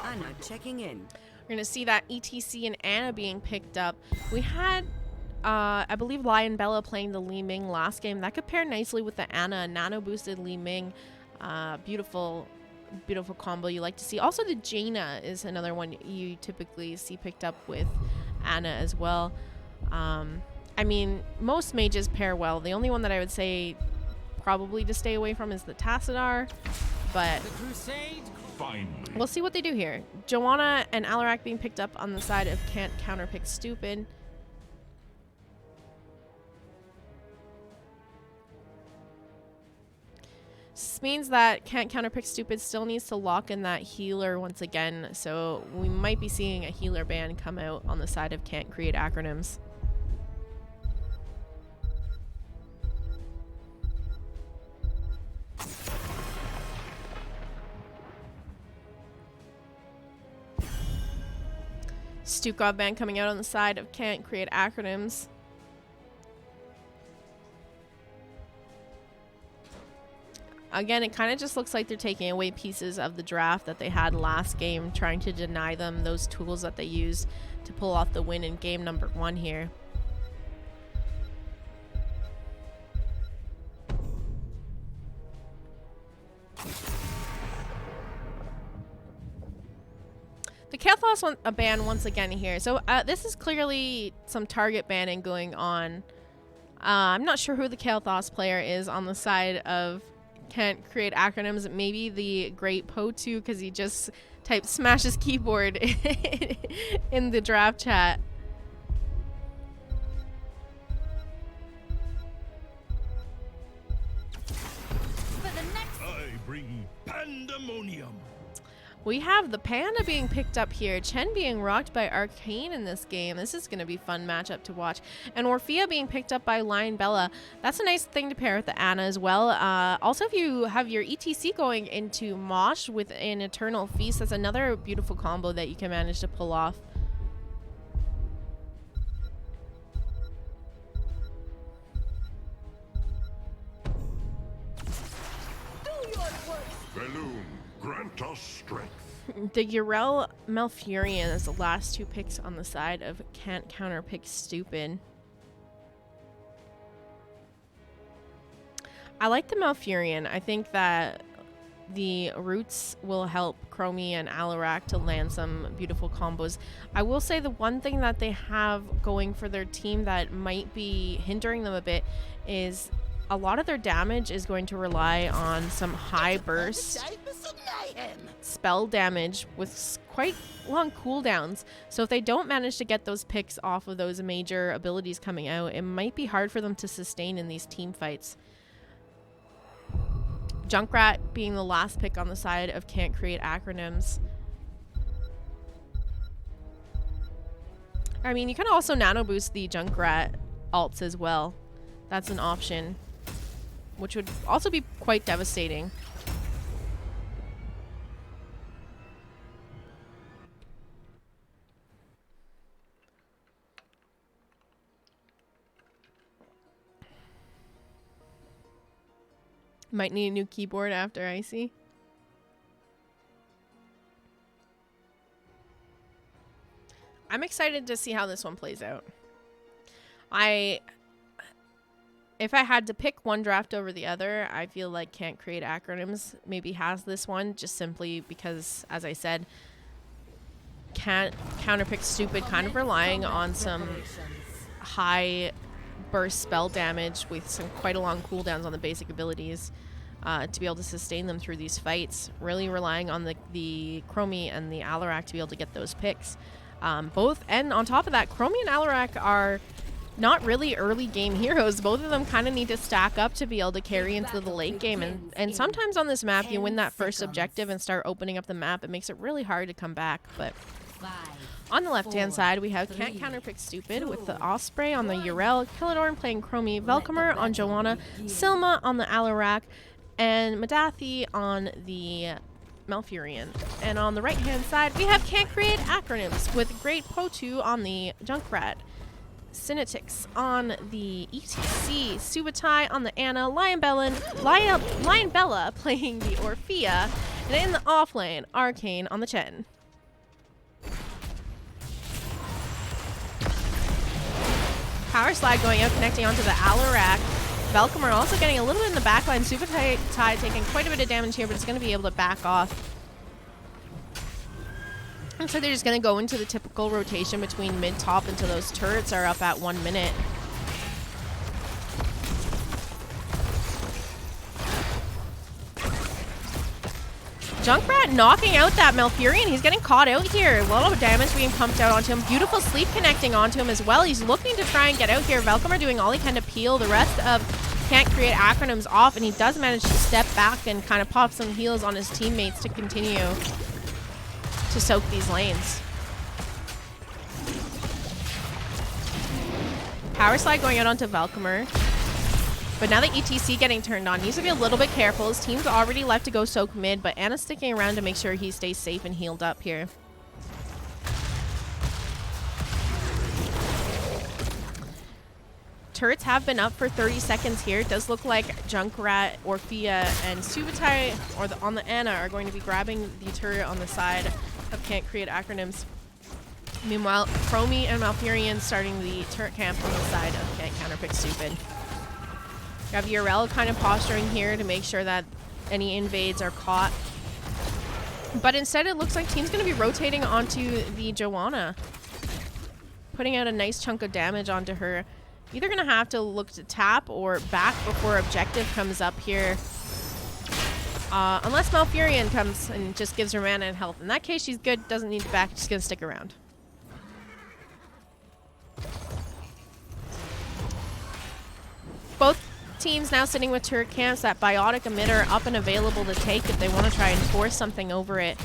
Anna checking in. We're going to see that ETC and Anna being picked up. We had... I believe Lion Bella playing the Li Ming last game. That could pair nicely with the Anna nano boosted Li Ming. Beautiful combo you like to see. Also the Jaina is another one you typically see picked up with Anna as well. I mean, most mages pair well. The only one that I would say probably to stay away from is the Tassadar, but we'll see what they do here. Joanna and Alarak being picked up on the side of Can't Counterpick Stupid. This means that Can't Counterpick Stupid still needs to lock in that healer once again, so we might be seeing a healer ban come out on the side of Can't Create Acronyms. Stukov ban coming out on the side of Can't Create Acronyms. Again, it kind of just looks like they're taking away pieces of the draft that they had last game, trying to deny them those tools that they used to pull off the win in game number 1 here. The Kael'thas want a ban once again here. So this is clearly some target banning going on. I'm not sure who the Kael'thas player is on the side of Can't Create Acronyms. Maybe the great Potu, because he just typed smash his keyboard in the draft chat. I bring pandemonium. We have the Panda being picked up here, Chen being rocked by Arcane in this game. This is going to be a fun matchup to watch. And Orphea being picked up by Lion Bella. That's a nice thing to pair with the Ana as well. Also, if you have your ETC going into Mosh with an Eternal Feast, that's another beautiful combo that you can manage to pull off. Velum, grant us strength. The Urel Malfurion is the last 2 picks on the side of Can't Counterpick Stupid. I like the Malfurion. I think that the roots will help Chromie and Alarak to land some beautiful combos. I will say the one thing that they have going for their team that might be hindering them a bit is a lot of their damage is going to rely on some high burst spell damage with quite long cooldowns. So if they don't manage to get those picks off of those major abilities coming out, it might be hard for them to sustain in these team fights. Junkrat being the last pick on the side of Can't Create Acronyms. I mean, you can also nano boost the Junkrat alts as well. That's an option, which would also be quite devastating. Might need a new keyboard after Icy. I'm excited to see how this one plays out. If I had to pick one draft over the other, I feel like Can't Create Acronyms maybe has this one, just simply because, as I said, Can't Counterpick Stupid kind of relying on some high burst spell damage with some quite a long cooldowns on the basic abilities to be able to sustain them through these fights. Really relying on the Chromie and the Alarak to be able to get those picks. Both, and on top of that, Chromie and Alarak are not really early game heroes. Both of them kind of need to stack up to be able to carry into the late game. And sometimes on this map, you win that first objective and start opening up the map. It makes it really hard to come back. But on the left-hand side, we have Can't Counterpick Stupid with the Osprey on the Urel, Killadorn playing Chromie, Velcomer on Joanna, Silma on the Alarak, and Madathi on the Malfurion. And on the right-hand side, we have Can't Create Acronyms with Great Potu on the Junkrat, Synetix on the ETC, Subutai on the Ana, Lion Bella playing the Orphea, and in the offlane, Arcane on the Chen. Power Slide going out, connecting onto the Alarak. Velcomer also getting a little bit in the backline. Subutai taking quite a bit of damage here, but it's going to be able to back off. And so they're just going to go into the typical rotation between mid-top until those turrets are up at 1 minute. Junkrat knocking out that Malfurion. He's getting caught out here. A lot of damage being pumped out onto him. Beautiful sleep connecting onto him as well. He's looking to try and get out here. Velcomer doing all he can to peel. The rest of Can't create acronyms off, and he does manage to step back and kind of pop some heals on his teammates to continue to soak these lanes. Power slide going out onto Velcomer. But now that ETC getting turned on, needs to be a little bit careful. His team's already left to go soak mid, but Anna's sticking around to make sure he stays safe and healed up here. Turrets have been up for 30 seconds here. It does look like Junkrat, Orphea, and Subutai, or on the Anna, are going to be grabbing the turret on the side of Can't Create Acronyms. Meanwhile, Chromie and Malfurion starting the turret camp on the side of Can't Counterpick Stupid. You have Urel kind of posturing here to make sure that any invades are caught. But instead, it looks like team's going to be rotating onto the Joanna, putting out a nice chunk of damage onto her. Either going to have to look to tap or back before objective comes up here. Unless Malfurion comes and just gives her mana and health. In that case, she's good. Doesn't need to back. She's going to stick around. Both teams now sitting with turret camps. That biotic emitter up and available to take if they want to try and force something over it.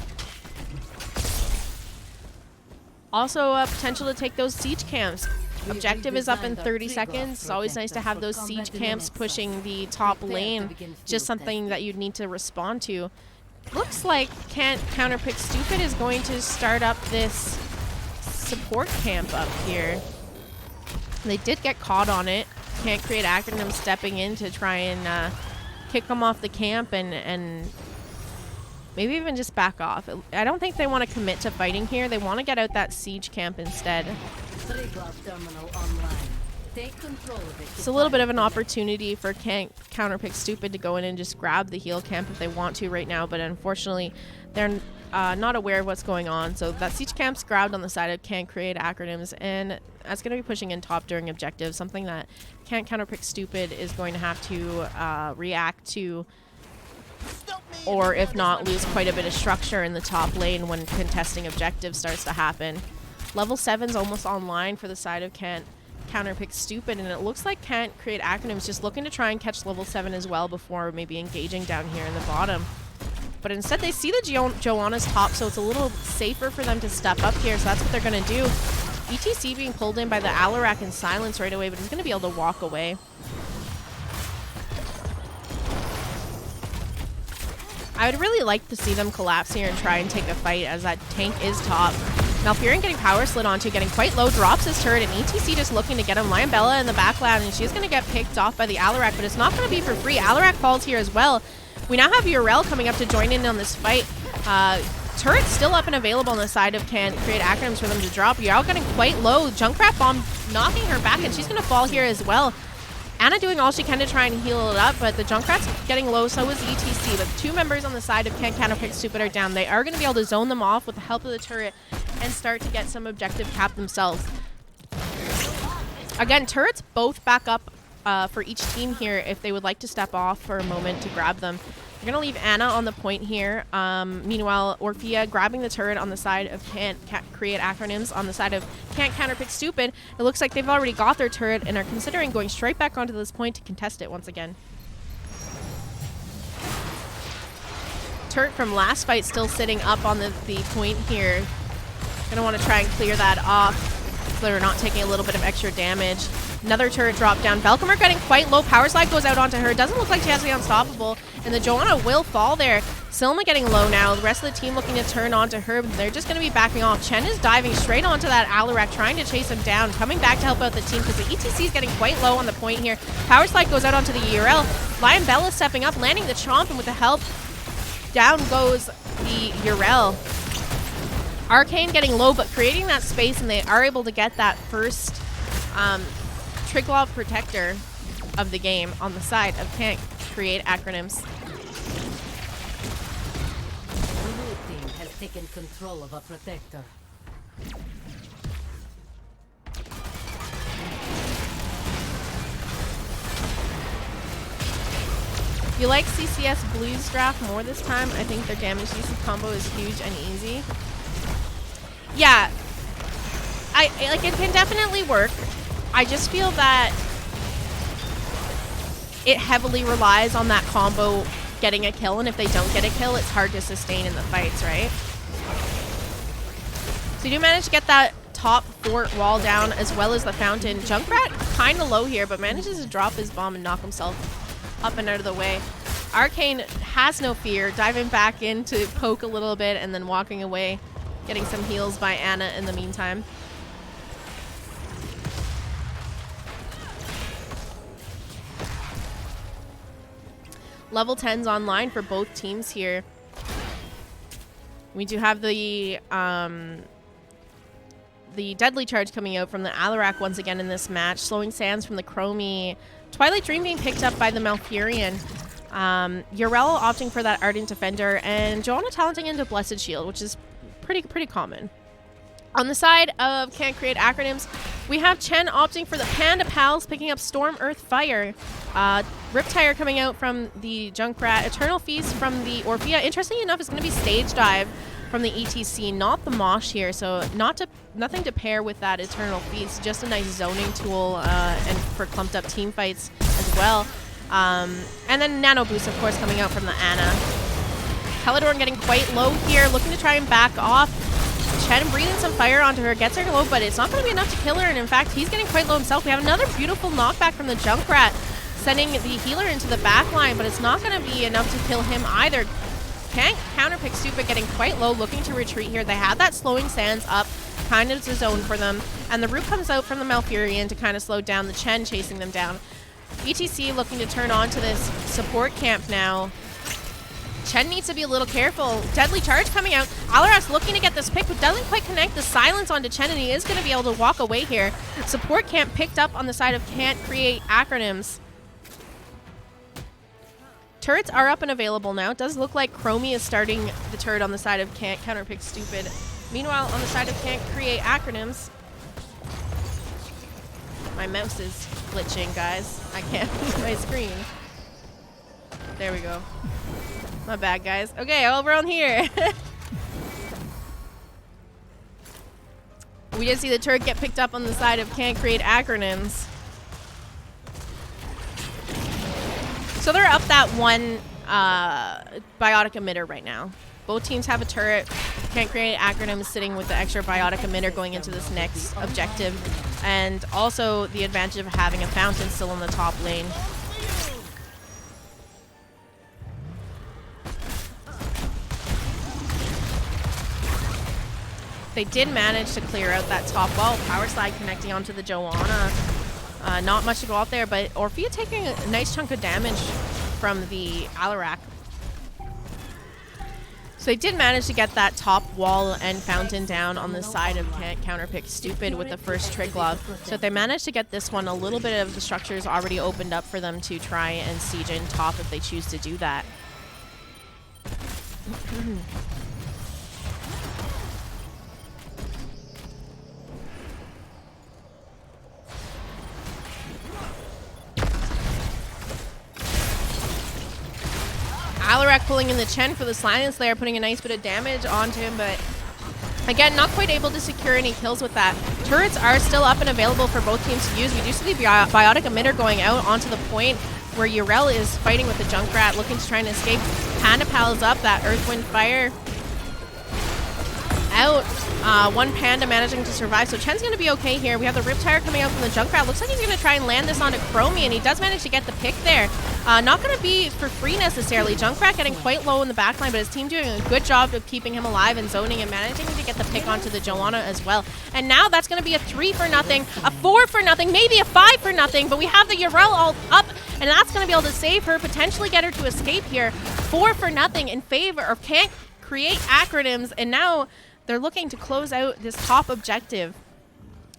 Also, potential to take those siege camps. Objective is up in 30 seconds. It's always nice to have those siege camps pushing the top lane. Just something that you'd need to respond to. Looks like Can't Counterpick Stupid is going to start up this support camp up here. They did get caught on it. Can't Create Acronym stepping in to try and kick them off the camp and maybe even just back off. I don't think they want to commit to fighting here. They want to get out that siege camp instead. It's a little bit of an opportunity for Can't Counterpick Stupid to go in and just grab the heal camp if they want to right now, but unfortunately they're not aware of what's going on. So that siege camp's grabbed on the side of Can't Create Acronyms, and that's going to be pushing in top during objective, something that Can't Counterpick Stupid is going to have to react to, or if not, lose quite a bit of structure in the top lane when contesting objective starts to happen. Level 7's almost online for the side of Can't Counterpick Stupid, and it looks like Can't Create Acronyms just looking to try and catch level 7 as well before maybe engaging down here in the bottom. But instead they see the Joanna's top, so it's a little safer for them to step up here, so that's what they're going to do. ETC being pulled in by the Alarak in silence right away, but he's going to be able to walk away. I would really like to see them collapse here and try and take a fight, as that tank is top. Malfurion getting power slid onto, getting quite low, drops his turret, and ETC just looking to get him. Lion Bella in the background, and she's going to get picked off by the Alarak, but it's not going to be for free. Alarak falls here as well. We now have Urel coming up to join in on this fight. Turret's still up and available on the side of Can't Create Acronyms for them to drop. Urel getting quite low. Junkrat Bomb knocking her back, and she's going to fall here as well. Anna doing all she can to try and heal it up, but the Junkrat's getting low, so is ETC. But 2 members on the side of Can't Counterpick Stupid are down. They are going to be able to zone them off with the help of the turret and start to get some objective cap themselves. Again, turrets both back up for each team here if they would like to step off for a moment to grab them. We're going to leave Anna on the point here. Meanwhile, Orphea grabbing the turret on the side of Can't Create Acronyms, on the side of Can't Counterpick Stupid. It looks like they've already got their turret and are considering going straight back onto this point to contest it once again. Turret from last fight still sitting up on the point here. Going to want to try and clear that off so they're not taking a little bit of extra damage. Another turret dropped down. Velcomer getting quite low. Power slide goes out onto her. Doesn't look like she has the unstoppable. And the Joanna will fall there. Silma getting low now. The rest of the team looking to turn onto her. But they're just going to be backing off. Chen is diving straight onto that Alarak, trying to chase him down. Coming back to help out the team because the ETC is getting quite low on the point here. Power slide goes out onto the URL. Lion Bella stepping up, landing the chomp, and with the help, down goes the URL. Arcane getting low, but creating that space, and they are able to get that first Triglav Protector of the game on the side of Can't Create Acronyms. The blue team has taken control of a protector. If you like CCS Blues draft more this time, I think their damage DC combo is huge and easy. Yeah, it can definitely work. I just feel that it heavily relies on that combo getting a kill, and if they don't get a kill, it's hard to sustain in the fights, right? So you do manage to get that top fort wall down as well as the fountain. Junkrat kind of low here, but manages to drop his bomb and knock himself up and out of the way. Arcane has no fear, diving back in to poke a little bit and then walking away, getting some heals by Anna in the meantime. Level 10's online for both teams here. We do have the deadly charge coming out from the Alarak once again in this match. Slowing sands from the Chromie. Twilight Dream being picked up by the Malfurion. Yrel opting for that Ardent Defender, and Joanna talenting into Blessed Shield, which is pretty common. On the side of Can't Create Acronyms, we have Chen opting for the Panda Pals, picking up Storm, Earth, Fire. Riptire coming out from the Junkrat. Eternal Feast from the Orphea. Interestingly enough, it's going to be Stage Dive from the ETC, not the Mosh here, so nothing to pair with that Eternal Feast. Just a nice zoning tool and for clumped up team fights as well. And then Nano Boost, of course, coming out from the Ana. Peladorn getting quite low here, looking to try and back off. Chen breathing some fire onto her, gets her low, but it's not going to be enough to kill her, and in fact, he's getting quite low himself. We have another beautiful knockback from the Junkrat, sending the healer into the back line, but it's not going to be enough to kill him either. Can't counterpick Stupid getting quite low, looking to retreat here. They have that slowing sands up, kind of to zone for them, and the root comes out from the Malfurion to kind of slow down the Chen chasing them down. ETC looking to turn on to this support camp now. Chen needs to be a little careful. Deadly charge coming out. Alarak's looking to get this pick, but doesn't quite connect the silence onto Chen, and he is going to be able to walk away here. Support camp picked up on the side of Can't Create Acronyms. Turrets are up and available now. It does look like Chromie is starting the turret on the side of Can't Counterpick Stupid. Meanwhile, on the side of Can't Create Acronyms, my mouse is glitching, guys. I can't see my screen. There we go. My bad, guys. Okay, over on here. We did see the turret get picked up on the side of Can't Create Acronyms. So they're up that one biotic emitter right now. Both teams have a turret. Can't Create Acronyms sitting with the extra biotic emitter going into this next objective. And also the advantage of having a fountain still in the top lane. They did manage to clear out that top wall. Power slide connecting onto the Joanna. Not much to go out there, but Orphea taking a nice chunk of damage from the Alarak. So they did manage to get that top wall and fountain down on the side of Can't Counterpick Stupid with the first trick log. So if they managed to get this one, a little bit of the structure is already opened up for them to try and siege in top if they choose to do that. Alarak pulling in the Chen for the silence there, putting a nice bit of damage onto him, but again, not quite able to secure any kills with that. Turrets are still up and available for both teams to use. We do see the biotic emitter going out onto the point where Yrel is fighting with the Junkrat, looking to try and escape. Panda Pal is up, that Earth, Wind, Fire out. One Panda managing to survive, so Chen's going to be okay here. We have the Riptire coming out from the Junkrat. Looks like he's going to try and land this onto Chromie, and he does manage to get the pick there. Not going to be for free necessarily. Junkrat getting quite low in the backline, but his team doing a good job of keeping him alive and zoning and managing to get the pick onto the Joanna as well. And now that's going to be a 3-0, a 4-0, maybe a 5-0, but we have the Yrel all up, and that's going to be able to save her, potentially get her to escape here. 4-0 in favor of Can't Create Acronyms, and now they're looking to close out this top objective.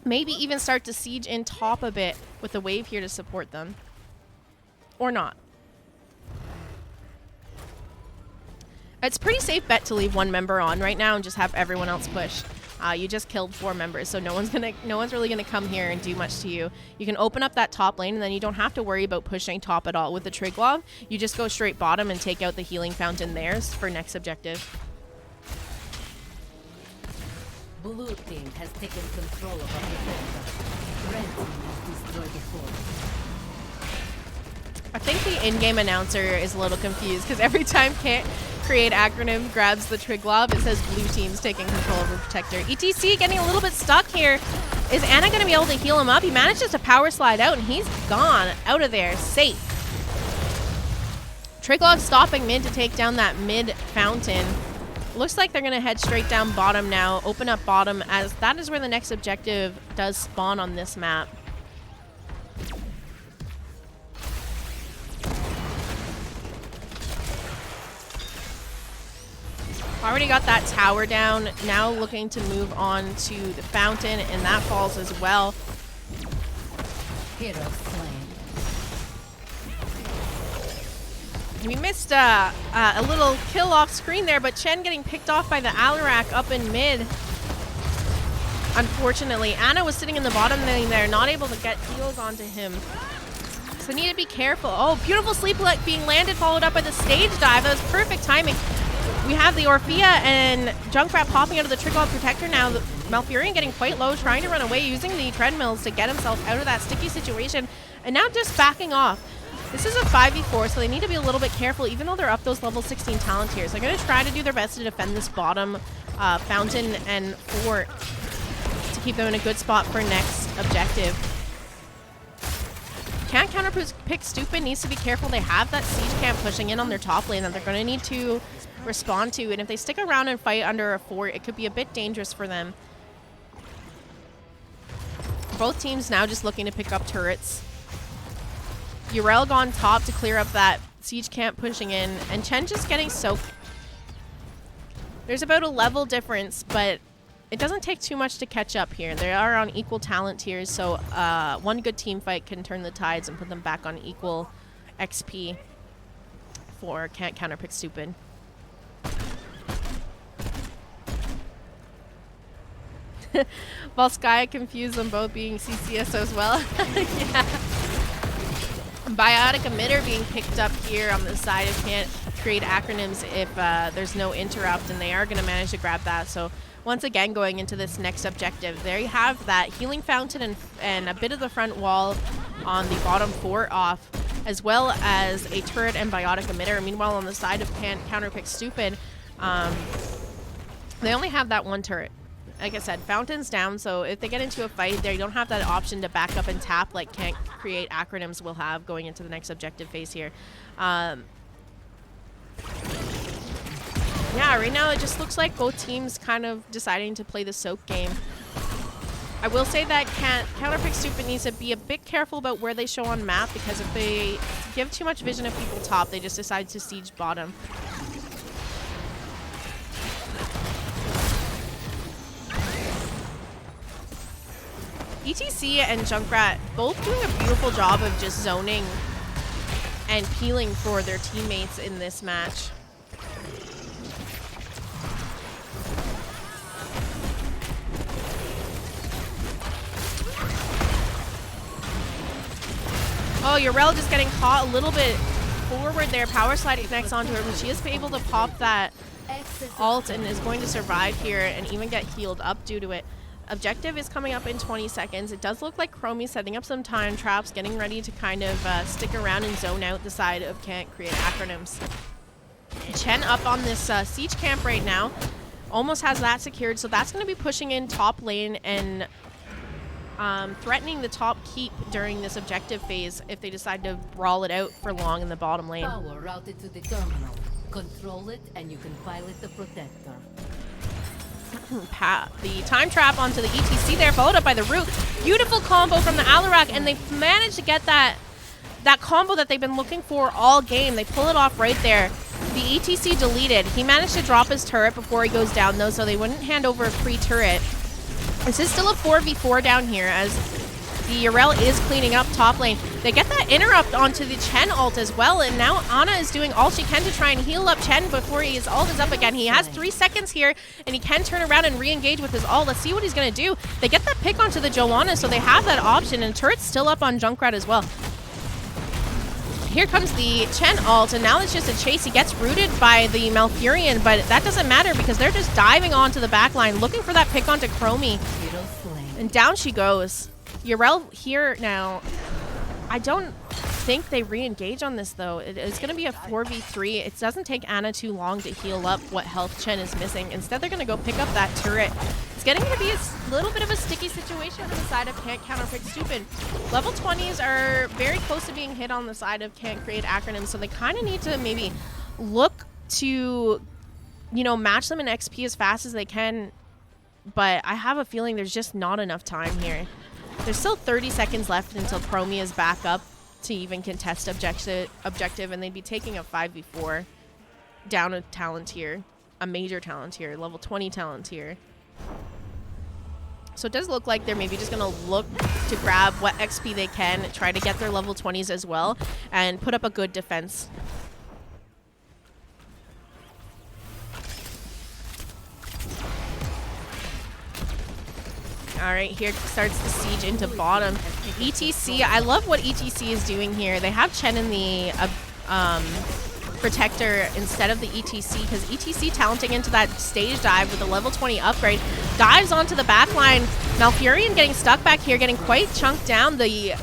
Maybe even start to siege in top a bit with the wave here to support them. Or not. It's a pretty safe bet to leave one member on right now and just have everyone else push. You just killed 4 members, so no one's really gonna come here and do much to you. You can open up that top lane, and then you don't have to worry about pushing top at all. With the Triglav, you just go straight bottom and take out the healing fountain there for next objective. Blue team has taken control of our defender. Red team has destroyed the fort. I think the in-game announcer is a little confused because every time Can't Create Acronym grabs the Triglav, it says blue team's taking control of the protector. ETC getting a little bit stuck here. Is Ana going to be able to heal him up? He manages to power slide out, and he's gone out of there safe. Triglav stopping mid to take down that mid fountain. Looks like they're going to head straight down bottom now, open up bottom, as that is where the next objective does spawn on this map. Already got that tower down, now looking to move on to the fountain, and that falls as well. Hero slain. We missed a little kill off screen there, but Chen getting picked off by the Alarak up in mid. Unfortunately, Ana was sitting in the bottom lane there, not able to get heals onto him. So need to be careful. Oh, beautiful sleep being landed, followed up by the stage dive. That was perfect timing. We have the Orphea and Junkrat popping out of the Triglav Protector now. The Malfurion getting quite low, trying to run away, using the treadmills to get himself out of that sticky situation. And now just backing off. This is a 5v4, so they need to be a little bit careful, even though they're up those level 16 talent tiers. They're going to try to do their best to defend this bottom fountain and fort to keep them in a good spot for next objective. Can't Counterpick Stupid needs to be careful. They have that siege camp pushing in on their top lane that they're going to need to respond to, and if they stick around and fight under a fort, it could be a bit dangerous for them. Both teams now just looking to pick up turrets. Yrel gone top to clear up that siege camp pushing in, and Chen just getting soaked. There's about a level difference, but it doesn't take too much to catch up here. They are on equal talent tiers, so one good team fight can turn the tides and put them back on equal XP for Can't Counterpick Stupid. Volskaya confused them both being CCS as well. Yeah. Biotic Emitter being picked up here on the side of Can't Create Acronyms if there's no interrupt, and they are going to manage to grab that. So once again, going into this next objective, there you have that healing fountain and a bit of the front wall on the bottom fort off, as well as a turret and Biotic Emitter. Meanwhile, on the side of Can't Counterpick Stupid, they only have that one turret. Like I said, fountain's down, so if they get into a fight, they don't have that option to back up and tap like Can't Create Acronyms will have going into the next objective phase here. Yeah, right now it just looks like both teams kind of deciding to play the soak game. I will say that Counterpick Stupid needs to be a bit careful about where they show on map, because if they give too much vision of people top, they just decide to siege bottom. ETC and Junkrat both doing a beautiful job of just zoning and peeling for their teammates in this match. Oh, Yrel just getting caught a little bit forward there. Power sliding next onto her, but she is able to pop that ult and is going to survive here and even get healed up due to it. Objective is coming up in 20 seconds. It does look like Chromie setting up some time traps, getting ready to kind of stick around and zone out the side of Can't Create Acronyms. Chen up on this siege camp right now. Almost has that secured, so that's going to be pushing in top lane and threatening the top keep during this objective phase if they decide to brawl it out for long in the bottom lane. Power routed to the terminal. Control it and you can pilot the protector. The time trap onto the ETC there, followed up by the root. Beautiful combo from the Alarak, and they've managed to get that combo that they've been looking for all game. They pull it off right there. The ETC deleted. He managed to drop his turret before he goes down, though, so they wouldn't hand over a free turret. This is still a 4v4 down here, as the Yrel is cleaning up top lane. They get that interrupt onto the Chen ult as well, and now Ana is doing all she can to try and heal up Chen before his ult is up again. He has 3 seconds here, and he can turn around and re-engage with his ult. Let's see what he's going to do. They get that pick onto the Joanna, so they have that option, and turret's still up on Junkrat as well. Here comes the Chen ult, and now it's just a chase. He gets rooted by the Malfurion, but that doesn't matter because they're just diving onto the back line, looking for that pick onto Chromie. And down she goes. Yrel here now. I don't think they re-engage on this, though. It's going to be a 4v3. It doesn't take Ana too long to heal up what health Chen is missing. Instead, they're going to go pick up that turret. It's getting to be a little bit of a sticky situation on the side of Can't Counterpick Stupid. Level 20s are very close to being hit on the side of Can't Create Acronyms, so they kind of need to maybe look to, you know, match them in XP as fast as they can. But I have a feeling there's just not enough time here. There's still 30 seconds left until Chromie is back up to even contest objective, and they'd be taking a 5v4 down a talent tier, a major talent tier, level 20 talent tier. So it does look like they're maybe just going to look to grab what XP they can, try to get their level 20s as well, and put up a good defense. All right, here starts the siege into bottom. ETC, I love what ETC is doing here. They have Chen in the protector instead of the ETC, because ETC talenting into that stage dive with a level 20 upgrade, dives onto the back line. Malfurion getting stuck back here, getting quite chunked down. The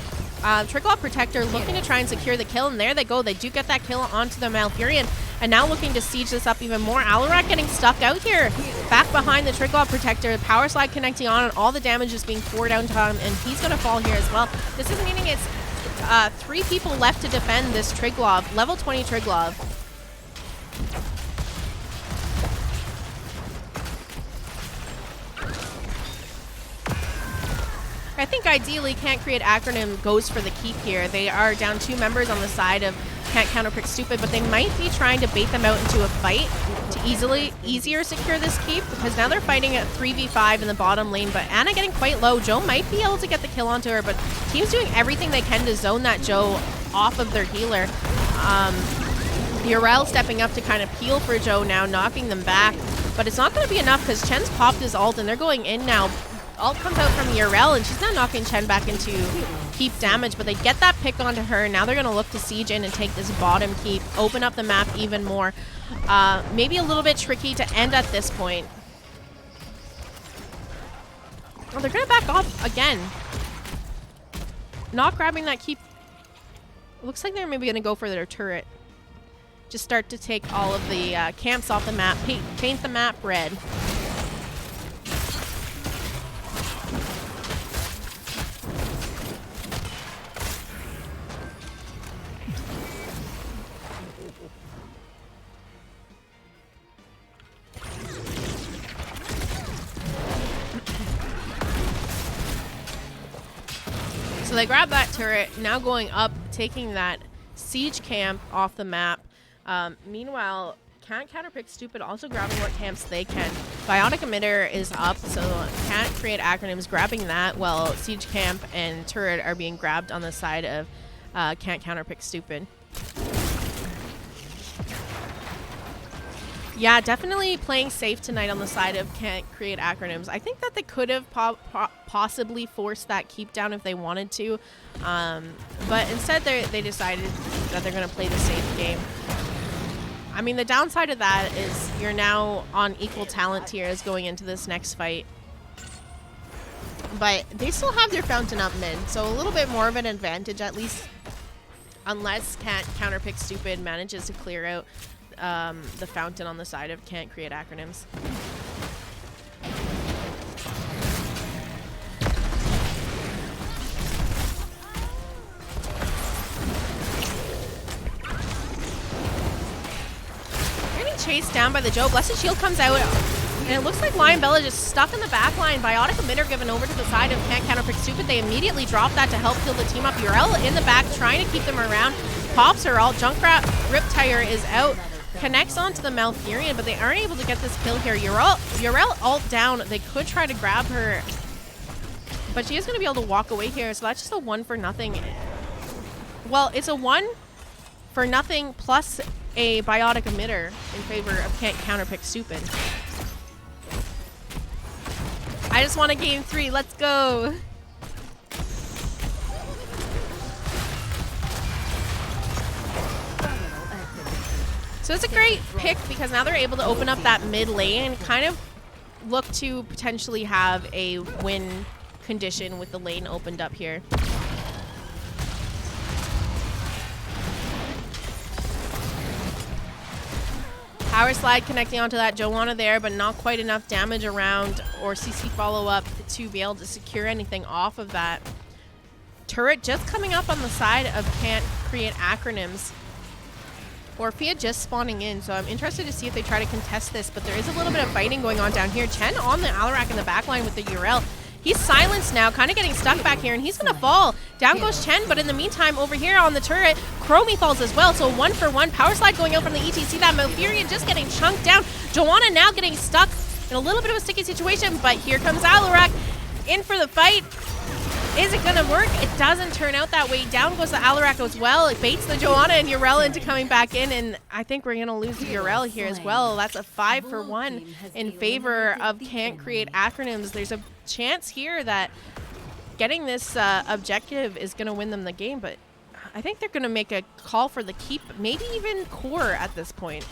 Triglav protector looking to try and secure the kill, and there they go. They do get that kill onto the Malfurion, and now looking to siege this up even more. Alarak getting stuck out here, back behind the Triglav protector. Power slide connecting on, and all the damage is being poured out to him, and he's going to fall here as well. This is meaning it's 3 people left to defend this Triglav, level 20 Triglav. I think ideally Can't Create Acronym goes for the keep here. They are down 2 members on the side of Can't Counterpick Stupid, but they might be trying to bait them out into a fight to easier secure this keep, because now they're fighting at 3v5 in the bottom lane, but Ana getting quite low. Joe might be able to get the kill onto her, but team's doing everything they can to zone that Joe off of their healer. Urel stepping up to kind of peel for Joe now, knocking them back, but it's not going to be enough because Chen's popped his ult and they're going in now. Ult comes out from Urel, and she's now knocking Chen back into keep damage, but they get that pick onto her. Now they're going to look to siege in and take this bottom keep, open up the map even more. Maybe a little bit tricky to end at this point. Oh, they're going to back off again. Not grabbing that keep. Looks like they're maybe going to go for their turret. Just start to take all of the camps off the map, paint the map red. So they grab that turret, now going up, taking that siege camp off the map. Meanwhile, Can't Counterpick Stupid also grabbing what camps they can. Bionic Emitter is up, so Can't Create Acronyms grabbing that, while siege camp and turret are being grabbed on the side of Can't Counterpick Stupid. Yeah, definitely playing safe tonight on the side of Can't Create Acronyms. I think that they could have possibly forced that keep down if they wanted to, but instead they decided that they're going to play the safe game. I mean, the downside of that is you're now on equal talent tiers going into this next fight. But they still have their fountain up mid, so a little bit more of an advantage at least, unless Can't Counterpick Stupid manages to clear out the fountain on the side of Can't Create Acronyms. Getting chased down by the Joe. Blessed Shield comes out, and it looks like Lion Bella just stuck in the back line. Biotic Emitter given over to the side of Can't Counterpick Stupid. They immediately drop that to help heal the team up. Urel in the back trying to keep them around. Pops her ult. Junkrat Riptire is out. Connects onto the Malfurion, but they aren't able to get this kill here. Urel ult down. They could try to grab her, but she is going to be able to walk away here, so that's just a 1 for nothing. Well, it's a 1 for nothing plus a Biotic Emitter in favor of Can't Counterpick Stupid. I just want a game 3. Let's go. So it's a great pick because now they're able to open up that mid lane and kind of look to potentially have a win condition with the lane opened up here. Power slide connecting onto that Joanna there, but not quite enough damage around or CC follow-up to be able to secure anything off of that. Turret just coming up on the side of Can't create acronyms. Orphea just spawning in, so I'm interested to see if they try to contest this, but there is a little bit of fighting going on down here. Chen on the Alarak in the backline with the Urel. He's silenced now, kind of getting stuck back here, and he's going to fall. Down goes Chen, but in the meantime, over here on the turret, Chromie falls as well, so 1-for-1. Power slide going out from the ETC. That Malfurion just getting chunked down. Joanna now getting stuck in a little bit of a sticky situation, but here comes Alarak in for the fight. Is it going to work? It doesn't turn out that way. Down goes the Alarak as well. It baits the Joanna and Urel into coming back in, and I think we're going to lose the Urel here as well. That's a 5-for-1 in favor of Can't create acronyms. There's a chance here that getting this objective is going to win them the game, but I think they're going to make a call for the keep, maybe even core at this point.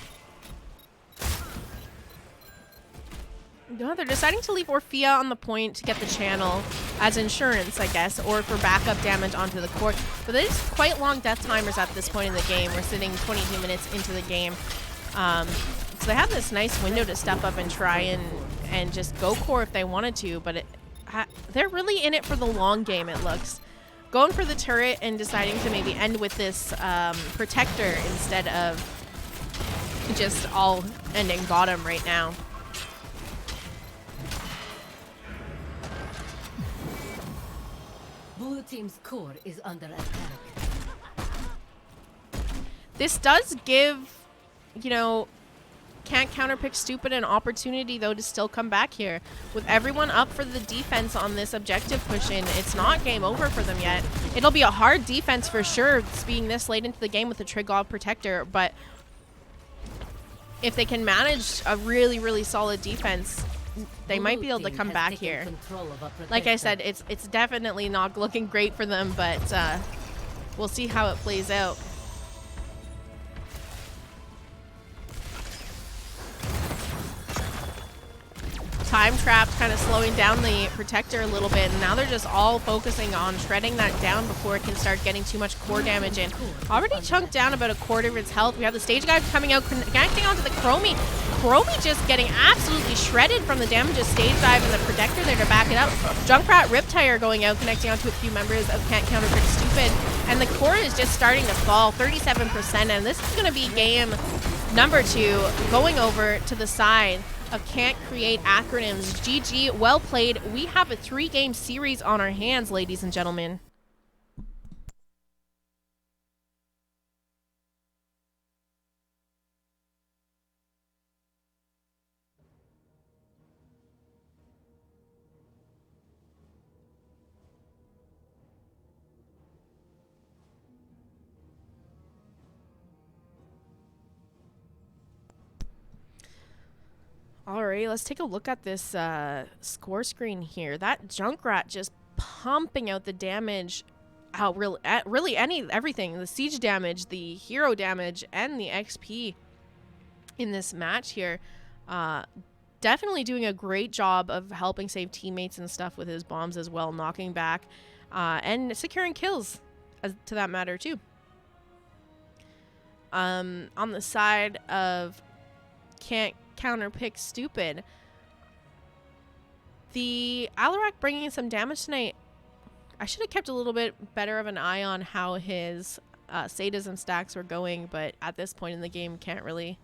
No, they're deciding to leave Orphea on the point to get the channel as insurance, I guess, or for backup damage onto the core. But it is quite long death timers at this point in the game. We're sitting 22 minutes into the game. So they have this nice window to step up and try and just go core if they wanted to, but they're really in it for the long game, it looks. Going for the turret and deciding to maybe end with this protector instead of just all ending bottom right now. Blue team's core is under attack. This does give, you know, Can't Counterpick Stupid an opportunity, though, to still come back here. With everyone up for the defense on this objective push-in, it's not game over for them yet. It'll be a hard defense for sure, being this late into the game with the Triglav Protector, but if they can manage a really, really solid defense, they might be able to come back here. Like I said, it's definitely not looking great for them, but we'll see how it plays out. Time trapped, kind of slowing down the protector a little bit, and now they're just all focusing on shredding that down before it can start getting too much core damage in. Already chunked down about a quarter of its health. We have the stage guy coming out, connecting onto the Chromie. Chromie just getting absolutely shredded from the damage of stage dive and the protector there to back it up. Junkrat Riptire going out, connecting onto a few members of Can't Counterpick Stupid, and the core is just starting to fall, 37%, and this is going to be game number 2 going over to the side of Can't create acronyms. GG, well played. We have a 3-game series on our hands, ladies and gentlemen. All right, let's take a look at this score screen here. That Junkrat just pumping out the damage, really everything. The siege damage, the hero damage, and the XP in this match here. Definitely doing a great job of helping save teammates and stuff with his bombs as well, knocking back and securing kills to that matter too. On the side of Can't Counterpick Stupid, the Alarak bringing some damage tonight. I should have kept a little bit better of an eye on how his sadism stacks were going, but at this point in the game, can't really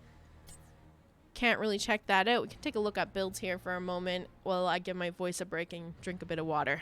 check that out. We can take a look at builds here for a moment while I give my voice a break and drink a bit of water.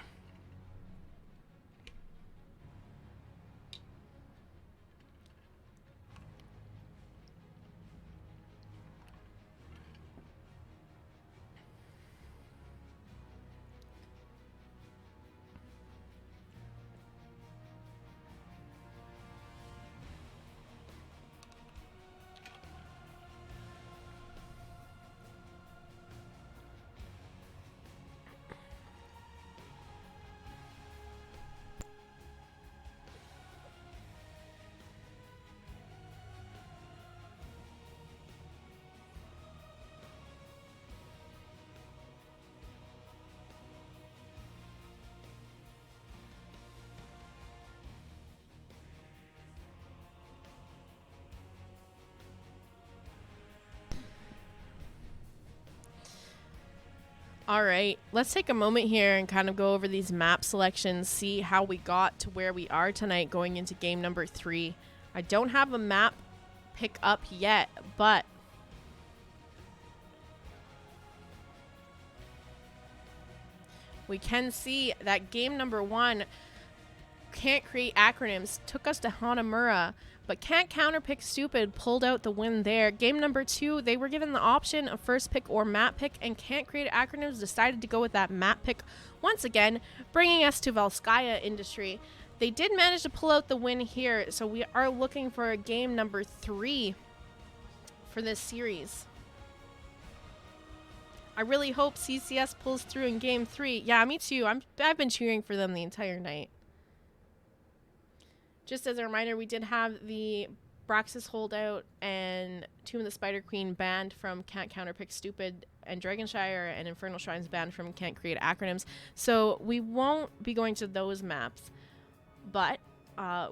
All right, let's take a moment here and kind of go over these map selections, see how we got to where we are tonight going into game number 3. I don't have a map pick up yet, but we can see that game number 1, Can't Create Acronyms, took us to Hanamura, but Can't Counterpick Stupid pulled out the win there. Game number 2, they were given the option of first pick or map pick, and Can't Create Acronyms decided to go with that map pick once again, bringing us to Valskaya Industry. They did manage to pull out the win here, so we are looking for a game number 3 for this series. I really hope CCS pulls through in game 3. Yeah, me too. I've been cheering for them the entire night. Just as a reminder, we did have the Braxis holdout and Tomb of the Spider Queen banned from Can't Counterpick Stupid, and Dragonshire and Infernal Shrines banned from Can't Create Acronyms. So we won't be going to those maps, but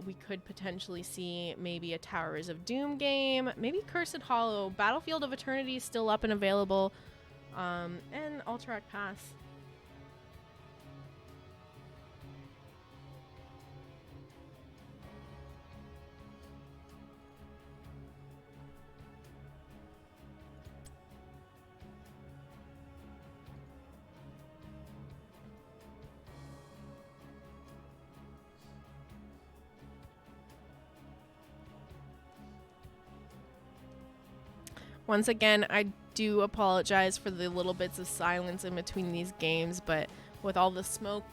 we could potentially see maybe a Towers of Doom game, maybe Cursed Hollow, Battlefield of Eternity is still up and available, and Alterac Pass. Once again, I do apologize for the little bits of silence in between these games, but with all the smoke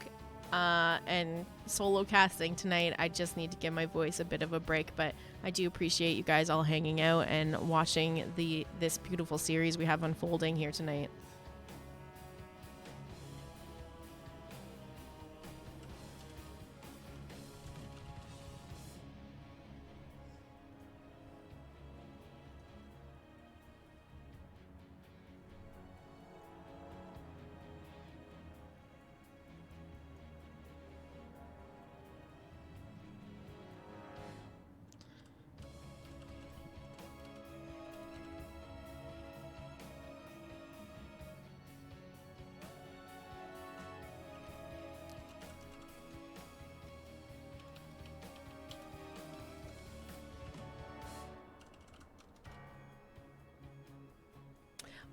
and solo casting tonight, I just need to give my voice a bit of a break. But I do appreciate you guys all hanging out and watching this beautiful series we have unfolding here tonight.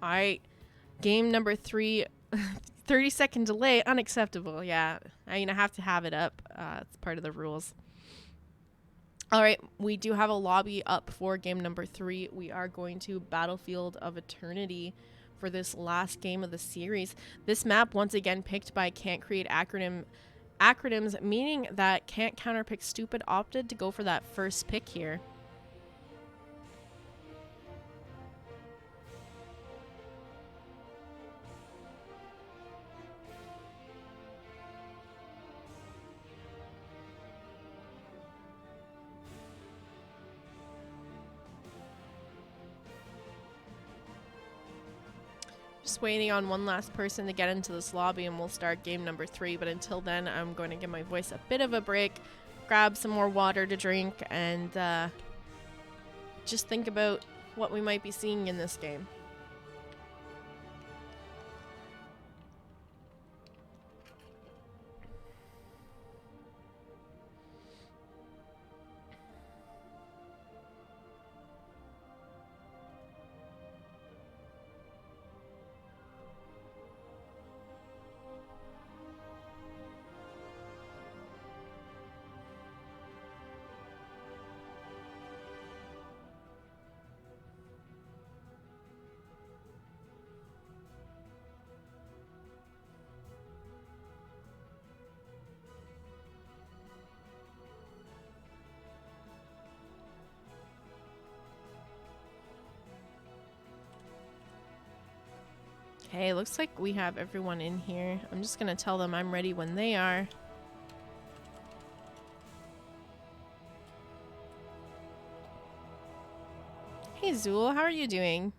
All right, game number 3, 30-second delay, unacceptable. Yeah, I mean, I have to have it up. It's part of the rules. All right, we do have a lobby up for game number 3. We are going to Battlefield of Eternity for this last game of the series. This map, once again, picked by Can't Create Acronyms, meaning that Can't Counterpick Stupid opted to go for that first pick here. Just waiting on one last person to get into this lobby and we'll start game number 3. But until then, I'm going to give my voice a bit of a break, grab some more water to drink, and just think about what we might be seeing in this game. Okay, looks like we have everyone in here. I'm just gonna tell them I'm ready when they are. Hey Zool, how are you doing?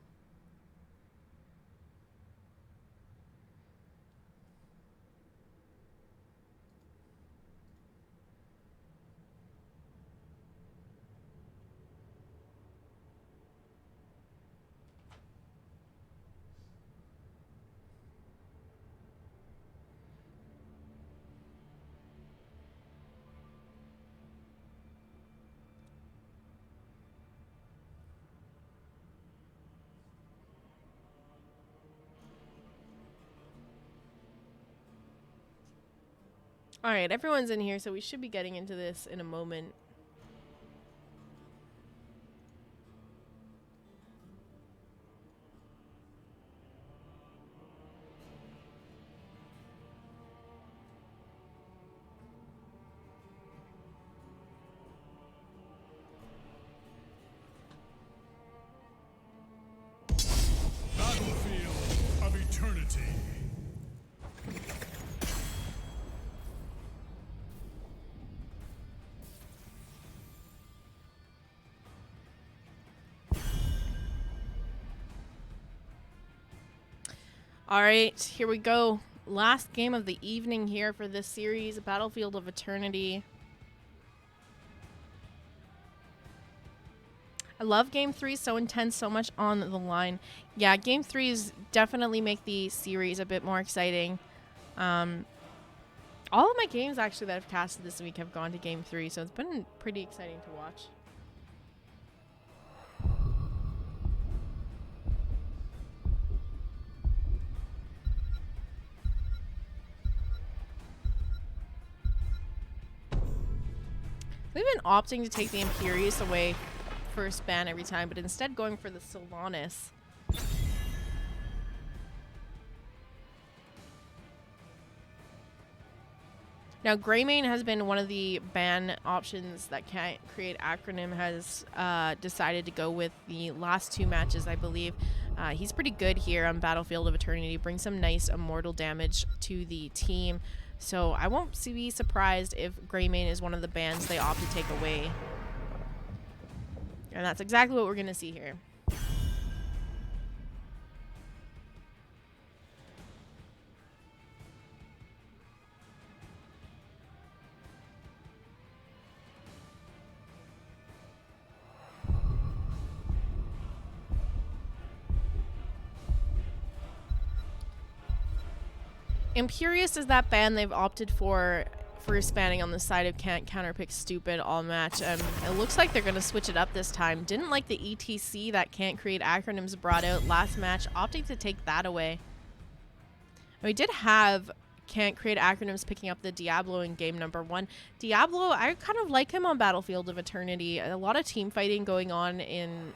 Alright, everyone's in here, so we should be getting into this in a moment. Battlefield of eternity. All right, here we go. Last game of the evening here for this series, Battlefield of Eternity. I love Game 3, so intense, so much on the line. Yeah, Game 3s definitely make the series a bit more exciting. All of my games, actually, that I've casted this week have gone to Game 3, so it's been pretty exciting to watch. We've been opting to take the Imperious away first ban every time, but instead going for the Sylvanas. Now, Greymane has been one of the ban options that Can't Create acronym has decided to go with the last two matches, I believe. He's pretty good here on Battlefield of Eternity, brings some nice immortal damage to the team. So I won't be surprised if Greymane is one of the bans they opt to take away. And that's exactly what we're going to see here. Imperious is that ban they've opted for spanning on the side of Can't Counterpick Stupid all match. It looks like they're going to switch it up this time. Didn't like the ETC that Can't Create acronyms brought out last match, opting to take that away. And we did have Can't Create acronyms picking up the Diablo in game number 1. Diablo, I kind of like him on Battlefield of Eternity. A lot of team fighting going on in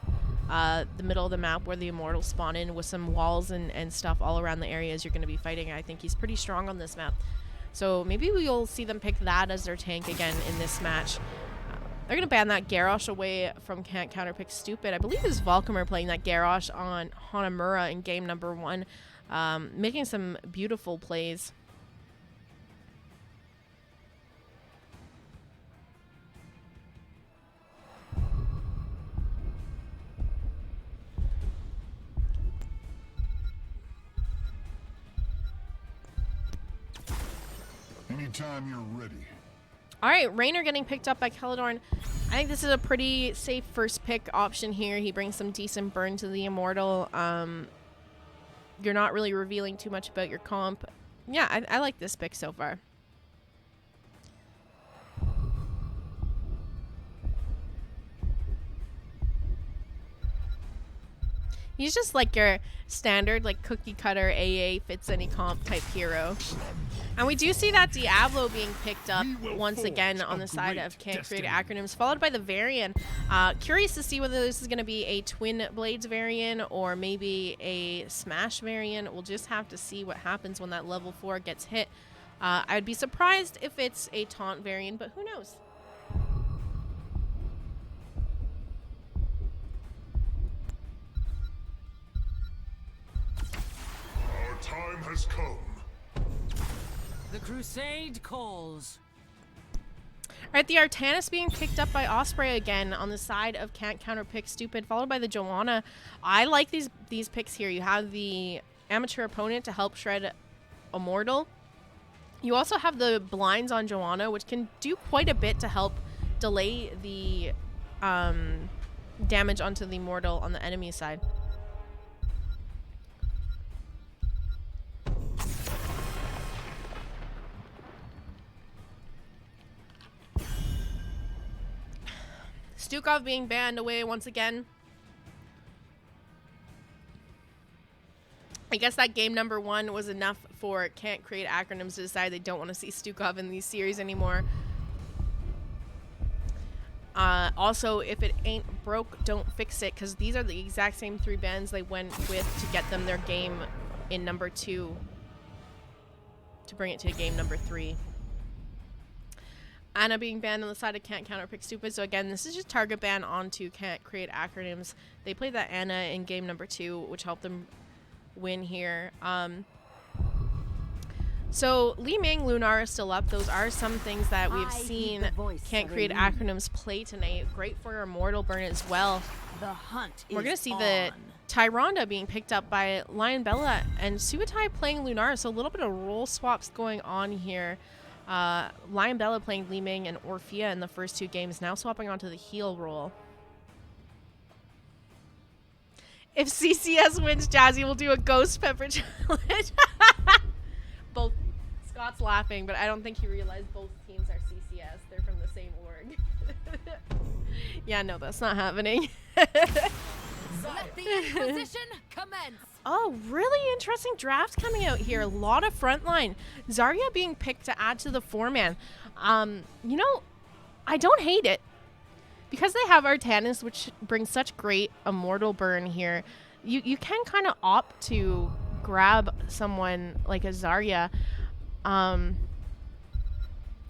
the middle of the map where the immortals spawn in with some walls and stuff all around the areas you're going to be fighting. I think he's pretty strong on this map. So maybe we'll see them pick that as their tank again in this match. They're going to ban that Garrosh away from Can't Counterpick Stupid. I believe it's Valkymer playing that Garrosh on Hanamura in game number 1. Making some beautiful plays. Anytime you're ready. All right, Raynor getting picked up by Celadorn. I think this is a pretty safe first pick option here. He brings some decent burn to the Immortal. You're not really revealing too much about your comp. Yeah, I like this pick so far. He's just like your standard, like cookie cutter AA fits any comp type hero. And we do see that Diablo being picked up once again on the side of Can't Create acronyms, followed by the Varian. Curious to see whether this is going to be a Twin Blades Varian or maybe a Smash Varian. We'll just have to see what happens when that level 4 gets hit. I'd be surprised if it's a Taunt Varian, but who knows? Our time has come. The crusade calls. Alright, the Artanis being picked up by Osprey again on the side of Can't Counterpick Stupid, followed by the Joanna. I like these picks here. You have the amateur opponent to help shred Immortal. You also have the blinds on Joanna, which can do quite a bit to help delay the damage onto the Immortal on the enemy side. Stukov being banned away once again. I guess that game number 1 was enough for Can't Create Acronyms to decide they don't want to see Stukov in these series anymore. Also, if it ain't broke, don't fix it, because these are the exact same 3 bans they went with to get them their game in number 2, to bring it to game number 3. Anna being banned on the side of Can't Counterpick Stupid. So again, this is just target ban onto Can't Create Acronyms. They played that Anna in game number 2, which helped them win here. So Li Ming, Lunar is still up. Those are some things that we've seen Can't Create Acronyms play tonight. Great for Immortal Burn as well. The hunt We're going to see the Tyronda being picked up by Lion Bella and Suitai playing Lunar. So a little bit of role swaps going on here. Lion Bella playing Li Ming and Orphea in the first 2 games, now swapping onto the heal role. If CCS wins, Jazzy will do a Ghost Pepper challenge. Both. Scott's laughing, but I don't think he realized both teams are CCS. They're from the same org. Yeah, no, that's not happening. Let the Inquisition commence. Oh, really interesting draft coming out here. A lot of frontline. Zarya being picked to add to the 4-man. You know, I don't hate it. Because they have Artanis, which brings such great Immortal Burn here, you can kind of opt to grab someone like a Zarya.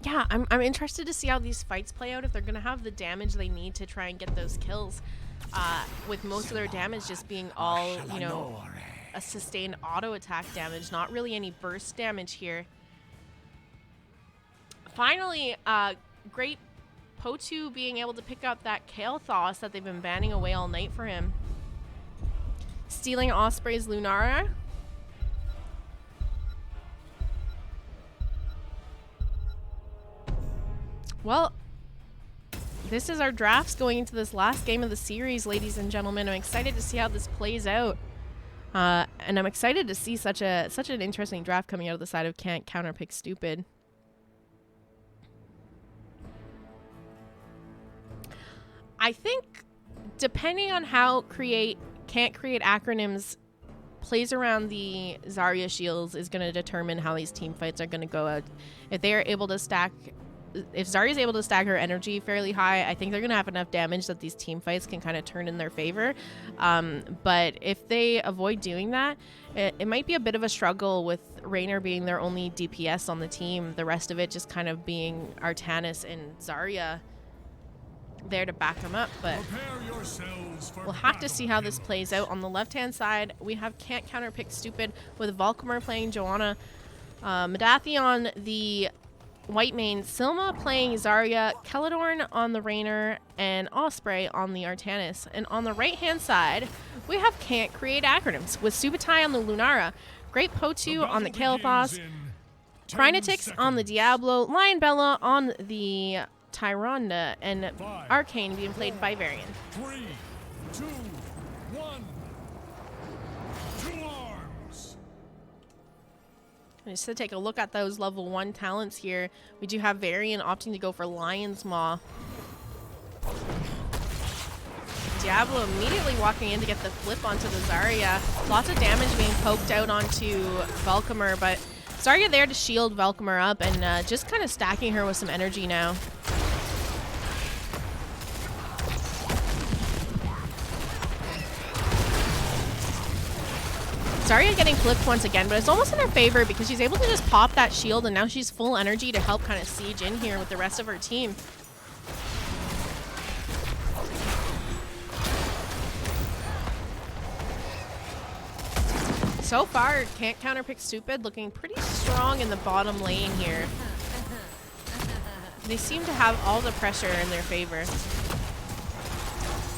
Yeah, I'm interested to see how these fights play out, if they're going to have the damage they need to try and get those kills. With most of their damage just being all, you know, a sustained auto attack damage, not really any burst damage here. Finally, great Potu being able to pick up that Kael'thas that they've been banning away all night for him. Stealing Osprey's Lunara. Well, this is our drafts going into this last game of the series, ladies and gentlemen. I'm excited to see how this plays out. And I'm excited to see such an interesting draft coming out of the side of Can't Counterpick Stupid. I think depending on how Can't Create Acronyms plays around the Zarya shields is going to determine how these team fights are going to go out. If Zarya is able to stack her energy fairly high, I think they're going to have enough damage that these team fights can kind of turn in their favor. But if they avoid doing that, it might be a bit of a struggle with Raynor being their only DPS on the team. The rest of it just kind of being Artanis and Zarya there to back them up. But we'll have to see how this plays out. On the left-hand side, we have Can't Counterpick Stupid with Valkymer playing Joanna, Madathi on the white main, Silma playing Zarya, Celadorn on the Raynor, and Osprey on the Artanis. And on the right-hand side, we have Can't Create Acronyms with Subutai on the Lunara, Great Potu on the Kael'thas, Crinotix on the Diablo, Lion Bella on the Tyronda, and Arcane being played by Varian. 3, 2, 1. To arms. Just to take a look at those level 1 talents here, we do have Varian opting to go for Lion's Maw. Diablo immediately walking in to get the flip onto the Zarya. Lots of damage being poked out onto Valkymer, but Zarya there to shield Valkymer up and just kind of stacking her with some energy now. Zarya getting flipped once again, but it's almost in her favor because she's able to just pop that shield, and now she's full energy to help kind of siege in here with the rest of her team. So far, Can't Counterpick Stupid looking pretty strong in the bottom lane here. They seem to have all the pressure in their favor.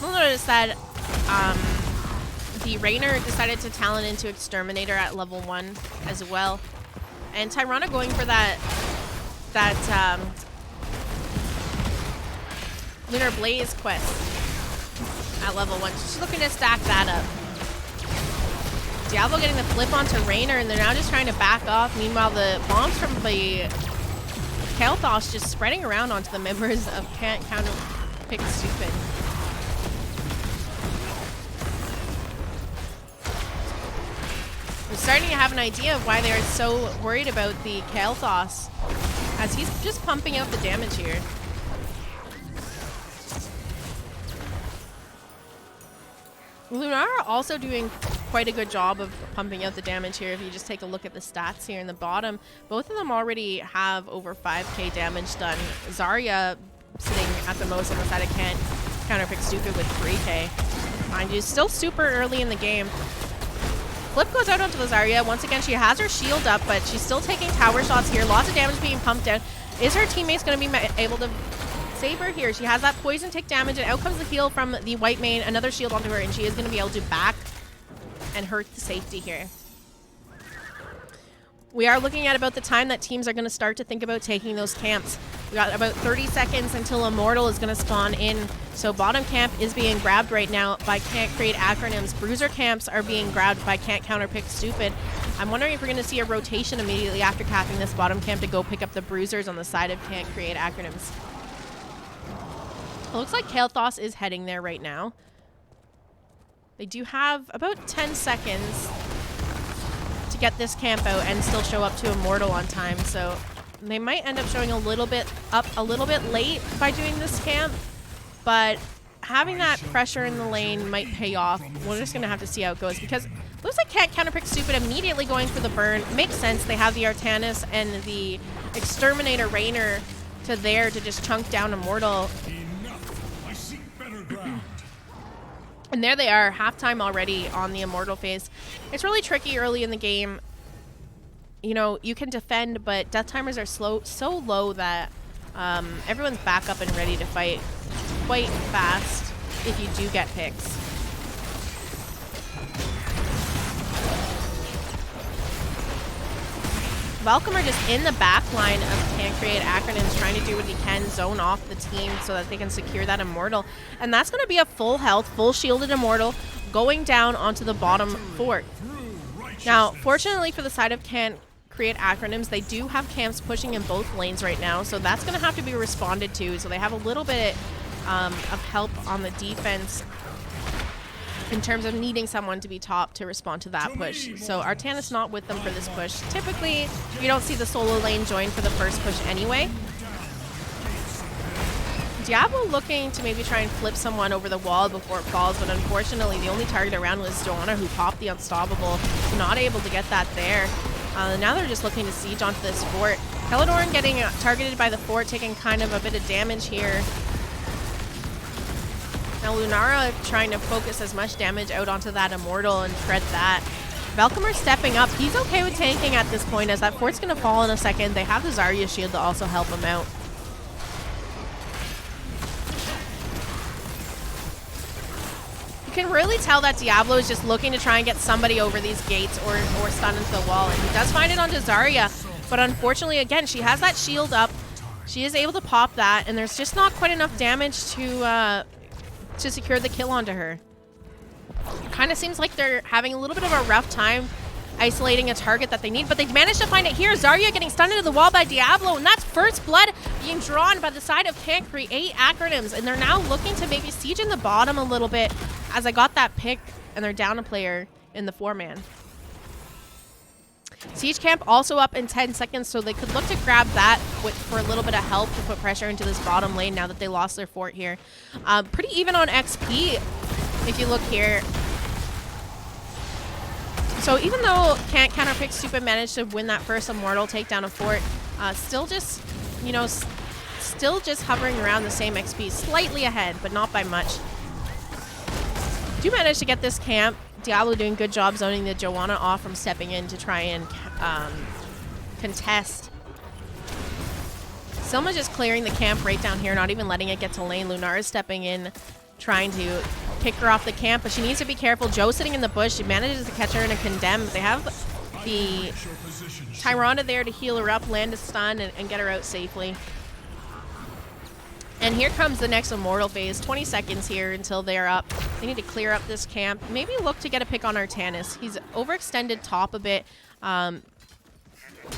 You'll notice that the Raynor decided to talent into Exterminator at level 1 as well. And Tyrana going for that Lunar Blaze quest at level 1. She's looking to stack that up. Diablo getting the flip onto Raynor, and they're now just trying to back off. Meanwhile, the bombs from the Kael'thas just spreading around onto the members of Can't Counterpick Stupid. starting to have an idea of why they're so worried about the Kael'thas, as he's just pumping out the damage here. Lunara also doing quite a good job of pumping out the damage here. If you just take a look at the stats here in the bottom, both of them already have over 5k damage done. Zarya sitting at the most on the side of Can't Counterpick Stupid with 3k. Mind you, still super early in the game. Flip goes out onto the Zarya. Once again, she has her shield up, but she's still taking tower shots here. Lots of damage being pumped out. Is her teammates going to be able to save her here? She has that poison take damage, and out comes the heal from the white main. Another shield onto her, and she is going to be able to back and hurt the safety here. We are looking at about the time that teams are going to start to think about taking those camps. We got about 30 seconds until Immortal is going to spawn in. So bottom camp is being grabbed right now by Can't Create Acronyms. Bruiser camps are being grabbed by Can't Counterpick Stupid. I'm wondering if we're going to see a rotation immediately after capping this bottom camp to go pick up the Bruisers on the side of Can't Create Acronyms. It looks like Kael'thas is heading there right now. They do have about 10 seconds to get this camp out and still show up to Immortal on time, so they might end up showing a little bit late by doing this camp, but having that pressure in the lane might pay off. We're just gonna have to see how it goes, because it looks like Can't Counterpick Stupid immediately going for the burn. Makes sense. They have the Artanis and the Exterminator Rainer to just chunk down Immortal. Enough. I seek better ground. And there they are, halftime already on the Immortal phase. It's really tricky early in the game. You know, you can defend, but death timers are so low that everyone's back up and ready to fight quite fast if you do get picks. Welcome are just in the back line of Can't Create Acronyms, trying to do what he can, zone off the team so that they can secure that Immortal. And that's going to be a full health, full shielded Immortal going down onto the bottom fort. Now, fortunately for the side of Can't Create Acronyms, they do have camps pushing in both lanes right now, so that's going to have to be responded to. So they have a little bit of help on the defense in terms of needing someone to be top to respond to that push. So Artanis not with them for this push. Typically, you don't see the solo lane join for the first push anyway. Diablo looking to maybe try and flip someone over the wall before it falls, but unfortunately the only target around was Joanna, who popped the Unstoppable. Not able to get that there. Now they're just looking to siege onto this fort. Peladorn getting targeted by the fort, taking kind of a bit of damage here. Now Lunara trying to focus as much damage out onto that Immortal and shred that. Velcomer stepping up. He's okay with tanking at this point, as that fort's going to fall in a second. They have the Zarya shield to also help him out. You can really tell that Diablo is just looking to try and get somebody over these gates or stun into the wall. And he does find it onto Zarya, but unfortunately, again, she has that shield up. She is able to pop that, and there's just not quite enough damage to secure the kill onto her. Kind of seems like they're having a little bit of a rough time isolating a target that they need, but they managed to find it here. Zarya getting stunned into the wall by Diablo, and that's first blood being drawn by the side of Can't Create Acronyms, and they're now looking to maybe siege in the bottom a little bit, as I got that pick, and they're down a player in the 4-man. Siege camp also up in 10 seconds, so they could look to grab that for a little bit of help to put pressure into this bottom lane now that they lost their fort here. Pretty even on XP, if you look here. So even though Can't Counterpick Stupid managed to win that first Immortal, take down a fort, still just, you know, still just hovering around the same XP, slightly ahead, but not by much. Do manage to get this camp. Diablo doing a good job zoning the Joanna off from stepping in to try and contest. Selma just clearing the camp right down here, not even letting it get to lane. Lunar is stepping in, trying to pick her off the camp, but she needs to be careful. Joe sitting in the bush. She manages to catch her in a condemn. They have the Tyrande there to heal her up, land a stun, and get her out safely. And here comes the next Immortal phase. 20 seconds here until they're up. They need to clear up this camp. Maybe look to get a pick on Artanis. He's overextended top a bit.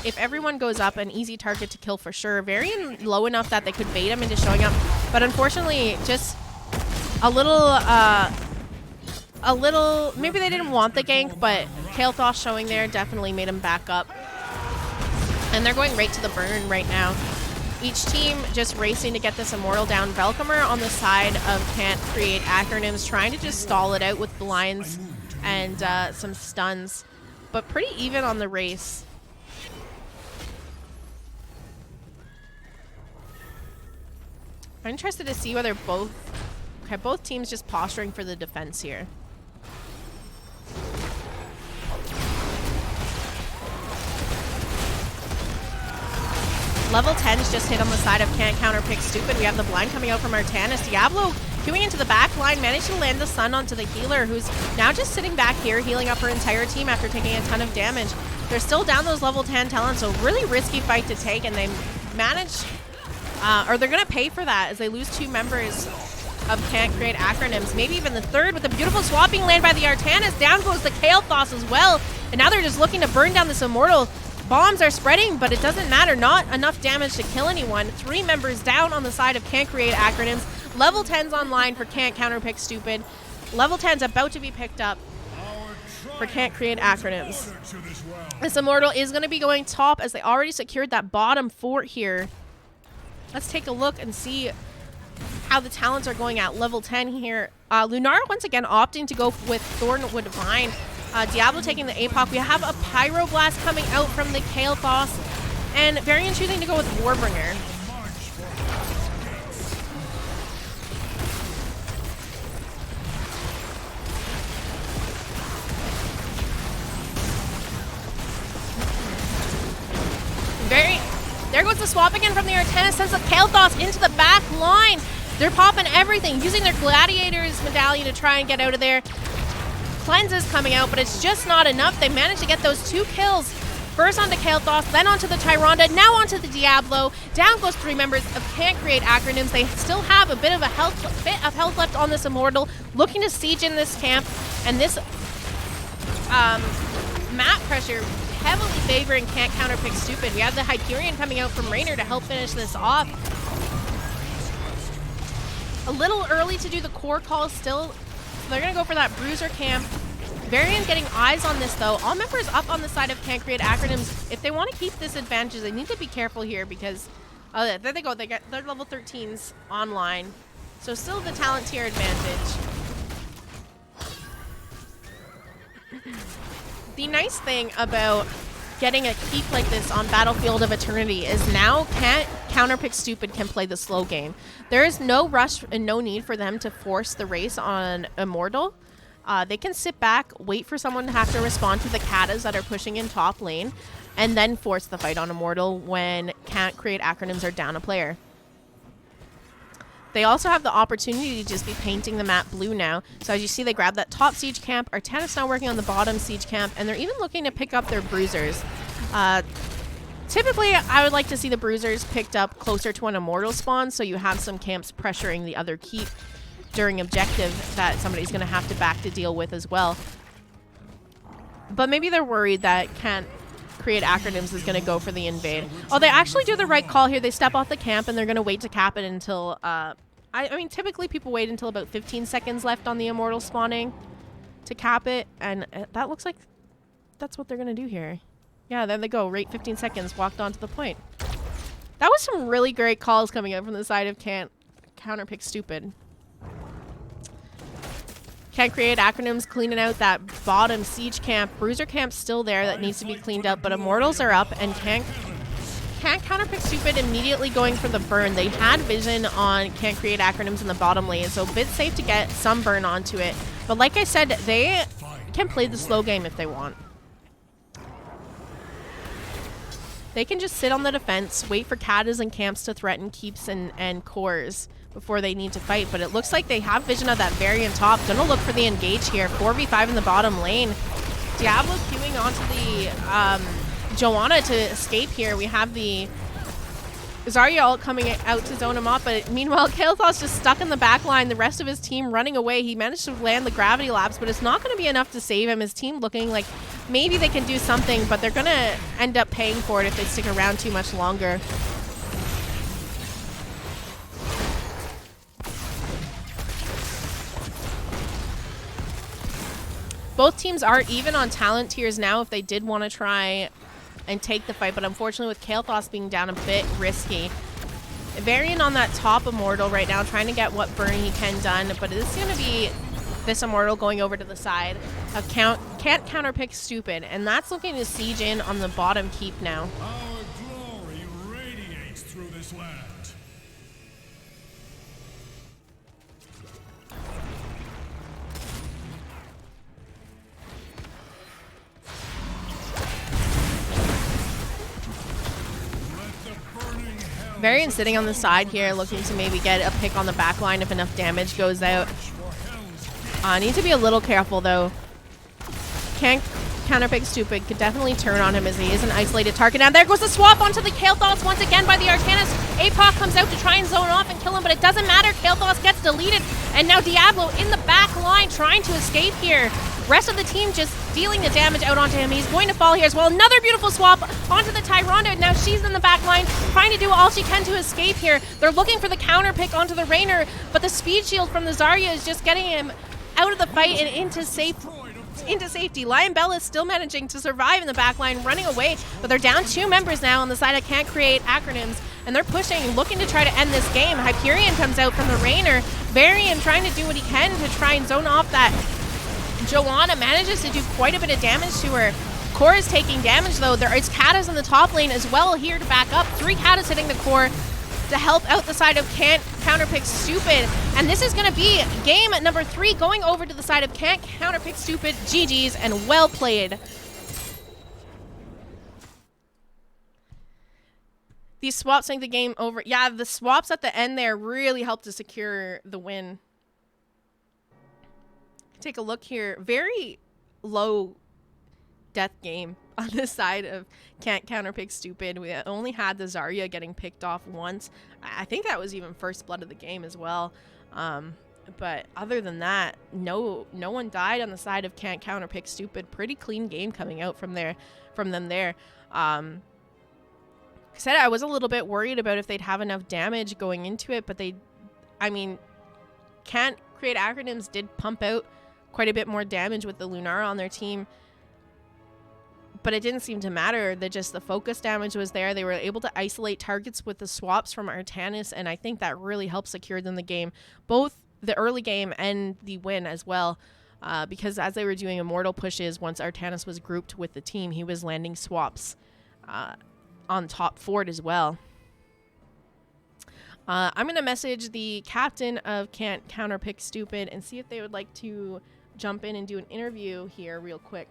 If everyone goes up, an easy target to kill for sure. Very low enough that they could bait him into showing up. But unfortunately, just a little a little, maybe they didn't want the gank, but Kael'Thas showing there definitely made him back up. And they're going right to the burn right now. Each team just racing to get this Immortal down. Velcomer on the side of Can't Create acronyms, trying to just stall it out with blinds and some stuns, but pretty even on the race. I'm interested to see whether both teams just posturing for the defense here. Level 10's just hit on the side of Can't Counterpick Stupid. We have the blind coming out from Artanis. Diablo queuing into the back line, managed to land the stun onto the healer, who's now just sitting back here, healing up her entire team after taking a ton of damage. They're still down those level 10 talents, so really risky fight to take, and they manage, or they're going to pay for that as they lose 2 members of Can't Create acronyms. Maybe even the third with a beautiful swapping land by the Artanis. Down goes the Kael'Thas as well, and now they're just looking to burn down this Immortal. Bombs are spreading, but it doesn't matter. Not enough damage to kill anyone. 3 members down on the side of Can't Create acronyms. Level 10's online for Can't Counterpick Stupid. Level 10's about to be picked up for Can't Create acronyms. This Immortal is going to be going top as they already secured that bottom fort here. Let's take a look and see how the talents are going at level 10 here. Lunara once again opting to go with Thornwood Vine. Diablo taking the APOC. We have a Pyroblast coming out from the Kael'Thas, and Varian choosing to go with Warbringer. There goes the swap again from the Artanis, sends the Kael'Thas into the back line. They're popping everything, using their Gladiator's medallion to try and get out of there. Cleanse is coming out, but it's just not enough. They managed to get those 2 kills. First onto Kael'Thas, then onto the Tyrande, now onto the Diablo. Down goes 3 members of Can't Create acronyms. They still have a bit of health left on this Immortal, looking to siege in this camp, and this map pressure heavily favoring Can't Counterpick Stupid. We have the Hyperion coming out from Raynor to help finish this off. A little early to do the core call still. They're going to go for that Bruiser camp. Varian getting eyes on this, though. All members up on the side of Can't Create acronyms. If they want to keep this advantage, they need to be careful here because there they go. They get their level 13s online. So still the talent tier advantage. The nice thing about getting a keep like this on Battlefield of Eternity is now Can't Counterpick Stupid can play the slow game. There is no rush and no need for them to force the race on Immortal. They can sit back, wait for someone to have to respond to the katas that are pushing in top lane, and then force the fight on Immortal when Can't Create acronyms are down a player. They also have the opportunity to just be painting the map blue now. So as you see, they grab that top siege camp. Artanis now working on the bottom siege camp, and they're even looking to pick up their bruisers. Typically, I would like to see the bruisers picked up closer to an Immortal spawn, so you have some camps pressuring the other keep during objective that somebody's going to have to back to deal with as well. But maybe they're worried that Can't Create acronyms is going to go for the invade. Oh, they actually do the right call here. They step off the camp, and they're going to wait to cap it until... I mean, typically people wait until about 15 seconds left on the Immortal spawning to cap it, and that looks like that's what they're going to do here. Yeah, there they go. Right 15 seconds, walked onto the point. That was some really great calls coming out from the side of Can't Counterpick Stupid. Can't Create acronyms cleaning out that bottom siege camp. Bruiser camp's still there that needs to be cleaned up, but Immortals are up, and Can't Counterpick Stupid immediately going for the burn. They had vision on Can't Create acronyms in the bottom lane, so a bit safe to get some burn onto it. But like I said, they can play the slow game if they want. They can just sit on the defense, wait for katas and camps to threaten keeps and cores before they need to fight. But it looks like they have vision of that Varian top. Gonna look for the engage here. 4v5 in the bottom lane. Diablo queuing onto the Joanna to escape here. We have the Zarya coming out to zone him up, but meanwhile Kael'Thas just stuck in the back line. The rest of his team running away. He managed to land the gravity lapse, but it's not going to be enough to save him. His team looking like maybe they can do something, but they're going to end up paying for it if they stick around too much longer. Both teams are even on talent tiers now if they did want to try and take the fight, but unfortunately with Kael'thas being down a bit risky. Varian on that top Immortal right now, trying to get what burn he can done, but it is going to be this Immortal going over to the side of Can't counterpick Stupid, and that's looking to siege in on the bottom keep now. Our glory radiates through this land. Varian sitting on the side here, looking to maybe get a pick on the back line if enough damage goes out. Need to be a little careful though. Can't counterpick Stupid, could definitely turn on him as he is an isolated target. Now there goes the swap onto the Kael'thas once again by the Arcanist. APOC comes out to try and zone off and kill him, but it doesn't matter. Kael'thas gets deleted, and now Diablo in the back line trying to escape here. Rest of the team just dealing the damage out onto him. He's going to fall here as well. Another beautiful swap onto the Tyrande. Now she's in the back line trying to do all she can to escape here. They're looking for the counter pick onto the Raynor, but the speed shield from the Zarya is just getting him out of the fight and into safety. Lion Bell is still managing to survive in the back line, running away, but they're down 2 members now on the side that can't create acronyms, and they're pushing, looking to try to end this game. Hyperion comes out from the Raynor. Varian trying to do what he can to try and zone off that. Joanna manages to do quite a bit of damage to her. Core is taking damage though. It's Katas in the top lane as well here to back up. 3 Katas hitting the core to help out the side of Can't counterpick Stupid. And this is going to be game number 3 going over to the side of Can't counterpick Stupid. GG's and well played. These swaps make the game over. Yeah, the swaps at the end there really helped to secure the win. Take a look here. Very low death game on this side of Can't counterpick Stupid. We only had the Zarya getting picked off once. I think that was even first blood of the game as well. But other than that, no one died on the side of Can't counterpick Stupid. Pretty clean game coming out from them there. I said I was a little bit worried about if they'd have enough damage going into it, but Can't create acronyms did pump out quite a bit more damage with the Lunara on their team, but it didn't seem to matter. The focus damage was there. They were able to isolate targets with the swaps from Artanis, and I think that really helped secure them the game, both the early game and the win as well, because as they were doing immortal pushes, once Artanis was grouped with the team, he was landing swaps on top fort as well. I'm going to message the captain of Can't counterpick Stupid and see if they would like to jump in and do an interview here real quick.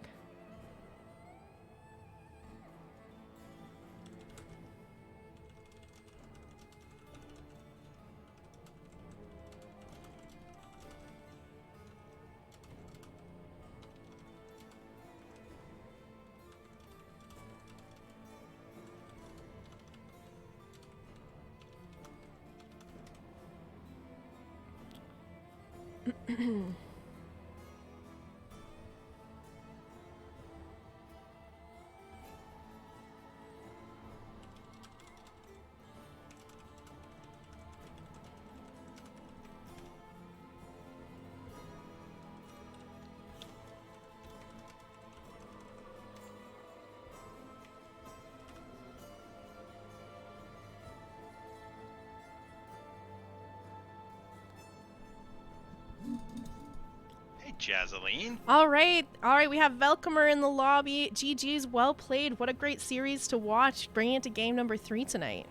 Jazzalene. All right. We have Velcomer in the lobby. GG's, well played. What a great series to watch. Bringing it to game number 3 tonight.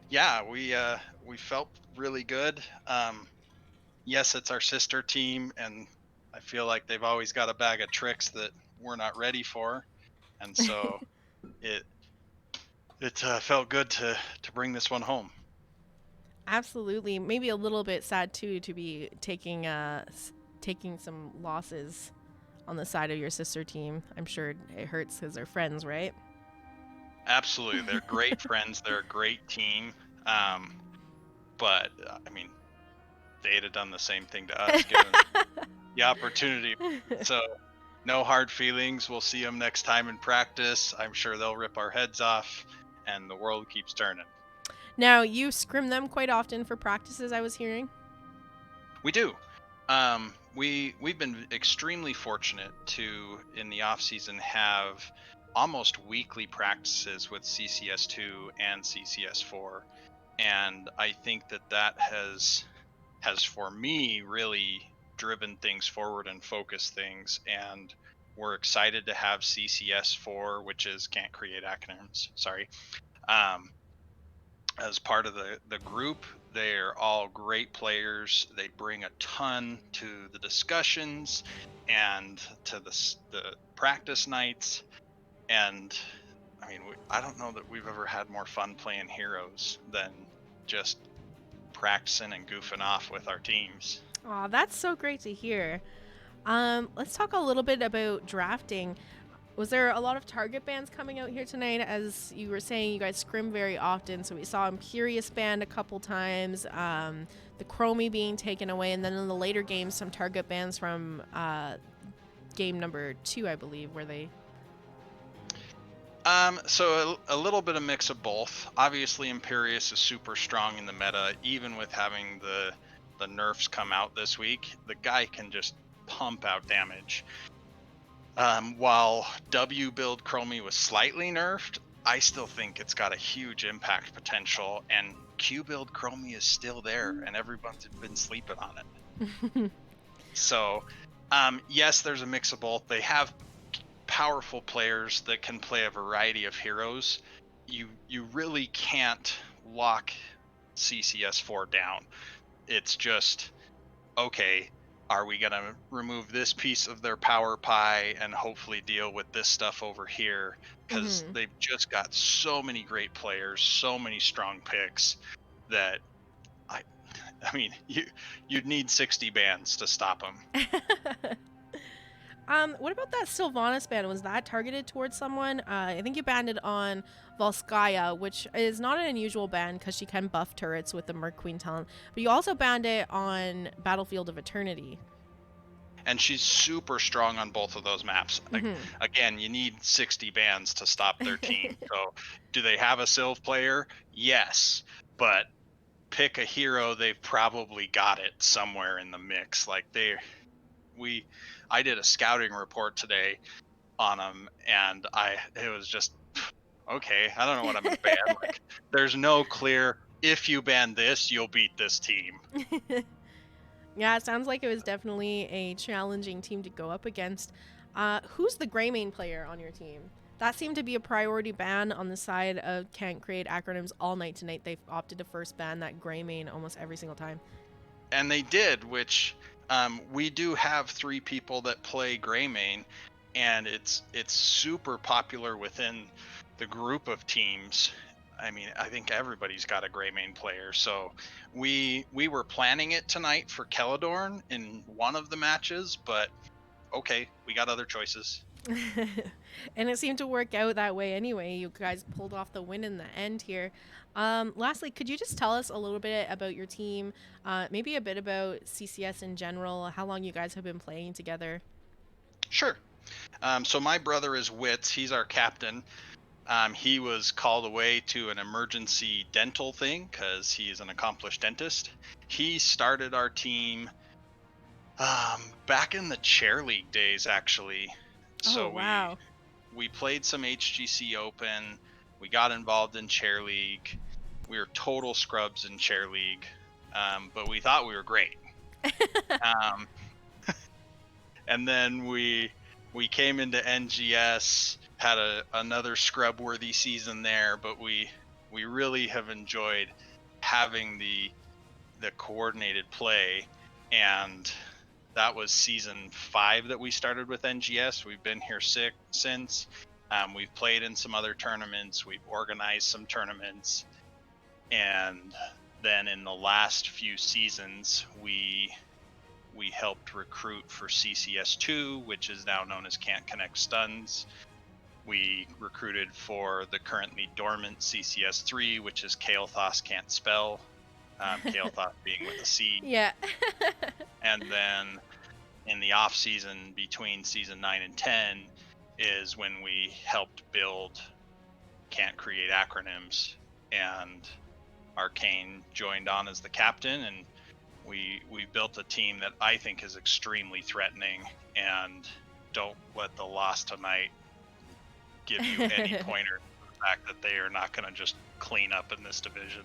Yeah, we felt really good. Yes, it's our sister team, and I feel like they've always got a bag of tricks that we're not ready for, and so it felt good to bring this one home. Absolutely. Maybe a little bit sad too to be taking some losses on the side of your sister team. I'm sure it hurts because they're friends, right? Absolutely. They're great friends. They're a great team. But, I mean, they'd have done the same thing to us given the opportunity. So, no hard feelings. We'll see them next time in practice. I'm sure they'll rip our heads off, and the world keeps turning. Now, you scrim them quite often for practices, I was hearing? We do. We've been extremely fortunate to in the off season have almost weekly practices with CCS2 and CCS4, and I think that has for me really driven things forward and focused things. And we're excited to have CCS4, which is Can't Create Acronyms. Sorry. Um, as part of the group. They're all great players. They bring a ton to the discussions and to the practice nights. And I mean, I don't know that we've ever had more fun playing heroes than just practicing and goofing off with our teams. Aw, that's so great to hear. Let's talk a little bit about drafting. Was there a lot of target bans coming out here tonight? As you were saying, you guys scrim very often, so we saw Imperious banned a couple times, the Chromie being taken away, and then in the later games, some target bans from game number 2, I believe, where they... So a little bit of mix of both. Obviously, Imperious is super strong in the meta, even with having the nerfs come out this week. The guy can just pump out damage. While W build Chromie was slightly nerfed, I still think it's got a huge impact potential, and Q build Chromie is still there, and everyone's been sleeping on it. So, yes, there's a mix of both. They have powerful players that can play a variety of heroes. You really can't lock CCS4 down. It's just, okay, are we going to remove this piece of their power pie and hopefully deal with this stuff over here? Because they've just got so many great players, so many strong picks that I mean, you'd need 60 bans to stop them. What about that Sylvanas ban? Was that targeted towards someone? I think you banned it on Volskaya, which is not an unusual ban because she can buff turrets with the Merc Queen talent. But you also banned it on Battlefield of Eternity. And she's super strong on both of those maps. Again, you need 60 bans to stop their team. So, do they have a Sylv player? Yes, but pick a hero. They've probably got it somewhere in the mix. Like I did a scouting report today on them, and it was just okay. I don't know what I'm gonna ban. Like, there's no clear. If you ban this, you'll beat this team. Yeah, it sounds like it was definitely a challenging team to go up against. Who's the Greymane player on your team? That seemed to be a priority ban on the side of Can't Create Acronyms all night tonight. They've opted to first ban that Greymane almost every single time. And they did, which we do have 3 people that play Greymane, and it's super popular within the group of teams. I mean, I think everybody's got a Greymane player. So we were planning it tonight for Celadorn in one of the matches, but okay, we got other choices. And it seemed to work out that way anyway. You guys pulled off the win in the end here. Lastly, could you just tell us a little bit about your team, maybe a bit about CCS in general, how long you guys have been playing together? Sure. So my brother is Witz. He's our captain. He was called away to an emergency dental thing because he's an accomplished dentist. He started our team back in the chair league days, actually. So wow. we played some HGC Open. We got involved in chair league. We were total scrubs in chair league, but we thought we were great. And then we came into NGS, had another scrub-worthy season there, but we really have enjoyed having the coordinated play, and that was season 5 that we started with NGS. We've been here since. We've played in some other tournaments. We've organized some tournaments, and then in the last few seasons, we helped recruit for CCS2, which is now known as Can't Connect Stuns. We recruited for the currently dormant CCS3, which is Kael'thas Can't Spell. Kael'thas being with a C. Yeah. And then in the off season between season 9 and 10 is when we helped build Can't Create Acronyms, and Arcane joined on as the captain, and We built a team that I think is extremely threatening, and don't let the loss tonight give you any pointer to the fact that they are not going to just clean up in this division.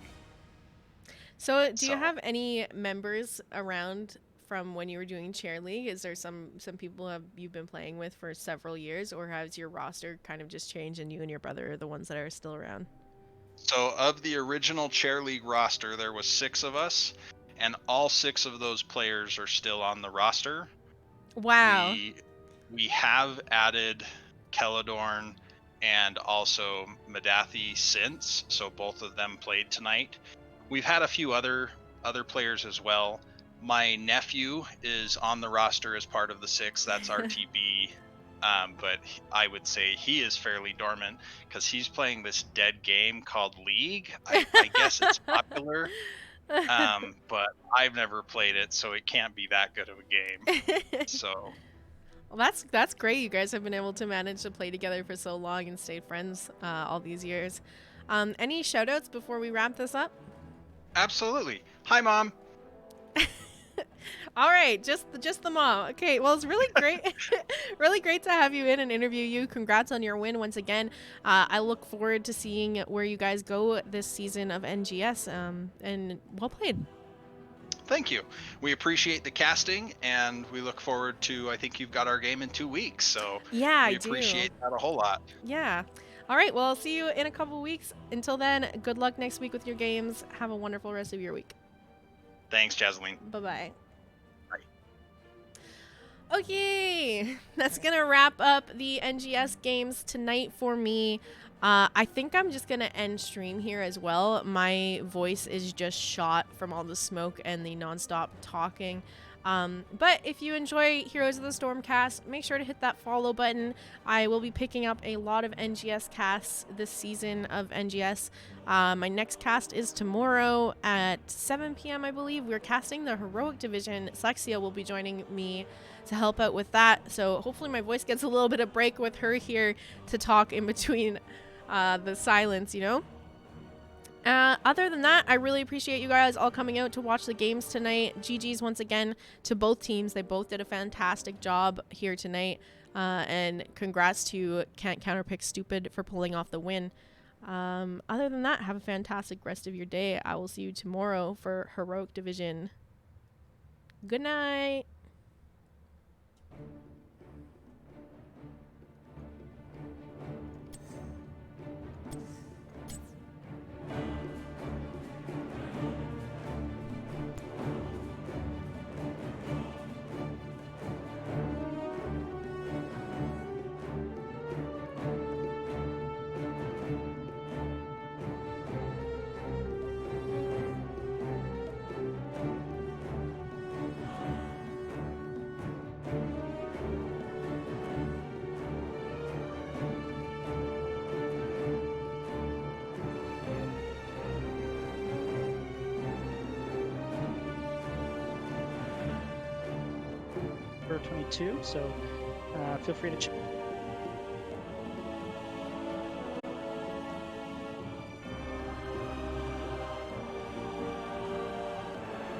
So, do you have any members around from when you were doing Chair League? Is there some people you've been playing with for several years, or has your roster kind of just changed and you and your brother are the ones that are still around? So of the original Chair League roster, there was 6 of us, and all 6 of those players are still on the roster. Wow. We have added Celadorn and also Madathi since, so both of them played tonight. We've had a few other players as well. My nephew is on the roster as part of the 6. That's RTB. But I would say he is fairly dormant because he's playing this dead game called League. I guess it's popular, but I've never played it, so it can't be that good of a game. So, well, that's great. You guys have been able to manage to play together for so long and stay friends all these years. Any shoutouts before we wrap this up? absolutely. Hi, Mom. All right, just the mom. Okay, well, it's really great, really great to have you in and interview you. Congrats on your win once again. I look forward to seeing where you guys go this season of NGS. And well played. Thank you. We appreciate the casting, and we look forward to. I think you've got our game in 2 weeks, so Yeah, we I do. appreciate that a whole lot. Yeah. All right. Well, I'll see you in a couple weeks. Until then, good luck next week with your games. Have a wonderful rest of your week. Thanks, Jazzalene. Bye-bye. Bye. Okay, that's gonna wrap up the NGS games tonight for me. I think I'm just gonna end stream here as well. My voice is just shot from all the smoke and the nonstop talking. But if you enjoy Heroes of the Stormcast, make sure to hit that follow button. I will be picking up a lot of NGS casts this season of NGS. My next cast is tomorrow at 7 p.m. I believe. We're casting the Heroic Division. Slexia will be joining me to help out with that. So hopefully my voice gets a little bit of break with her here to talk in between the silence, you know? Other than that, I really appreciate you guys all coming out to watch the games tonight. GG's once again to both teams. They both did a fantastic job here tonight. And congrats to Can't Counterpick Stupid for pulling off the win. Other than that, have a fantastic rest of your day. I will see you tomorrow for Heroic Division. Good night. For 22, so feel free to check.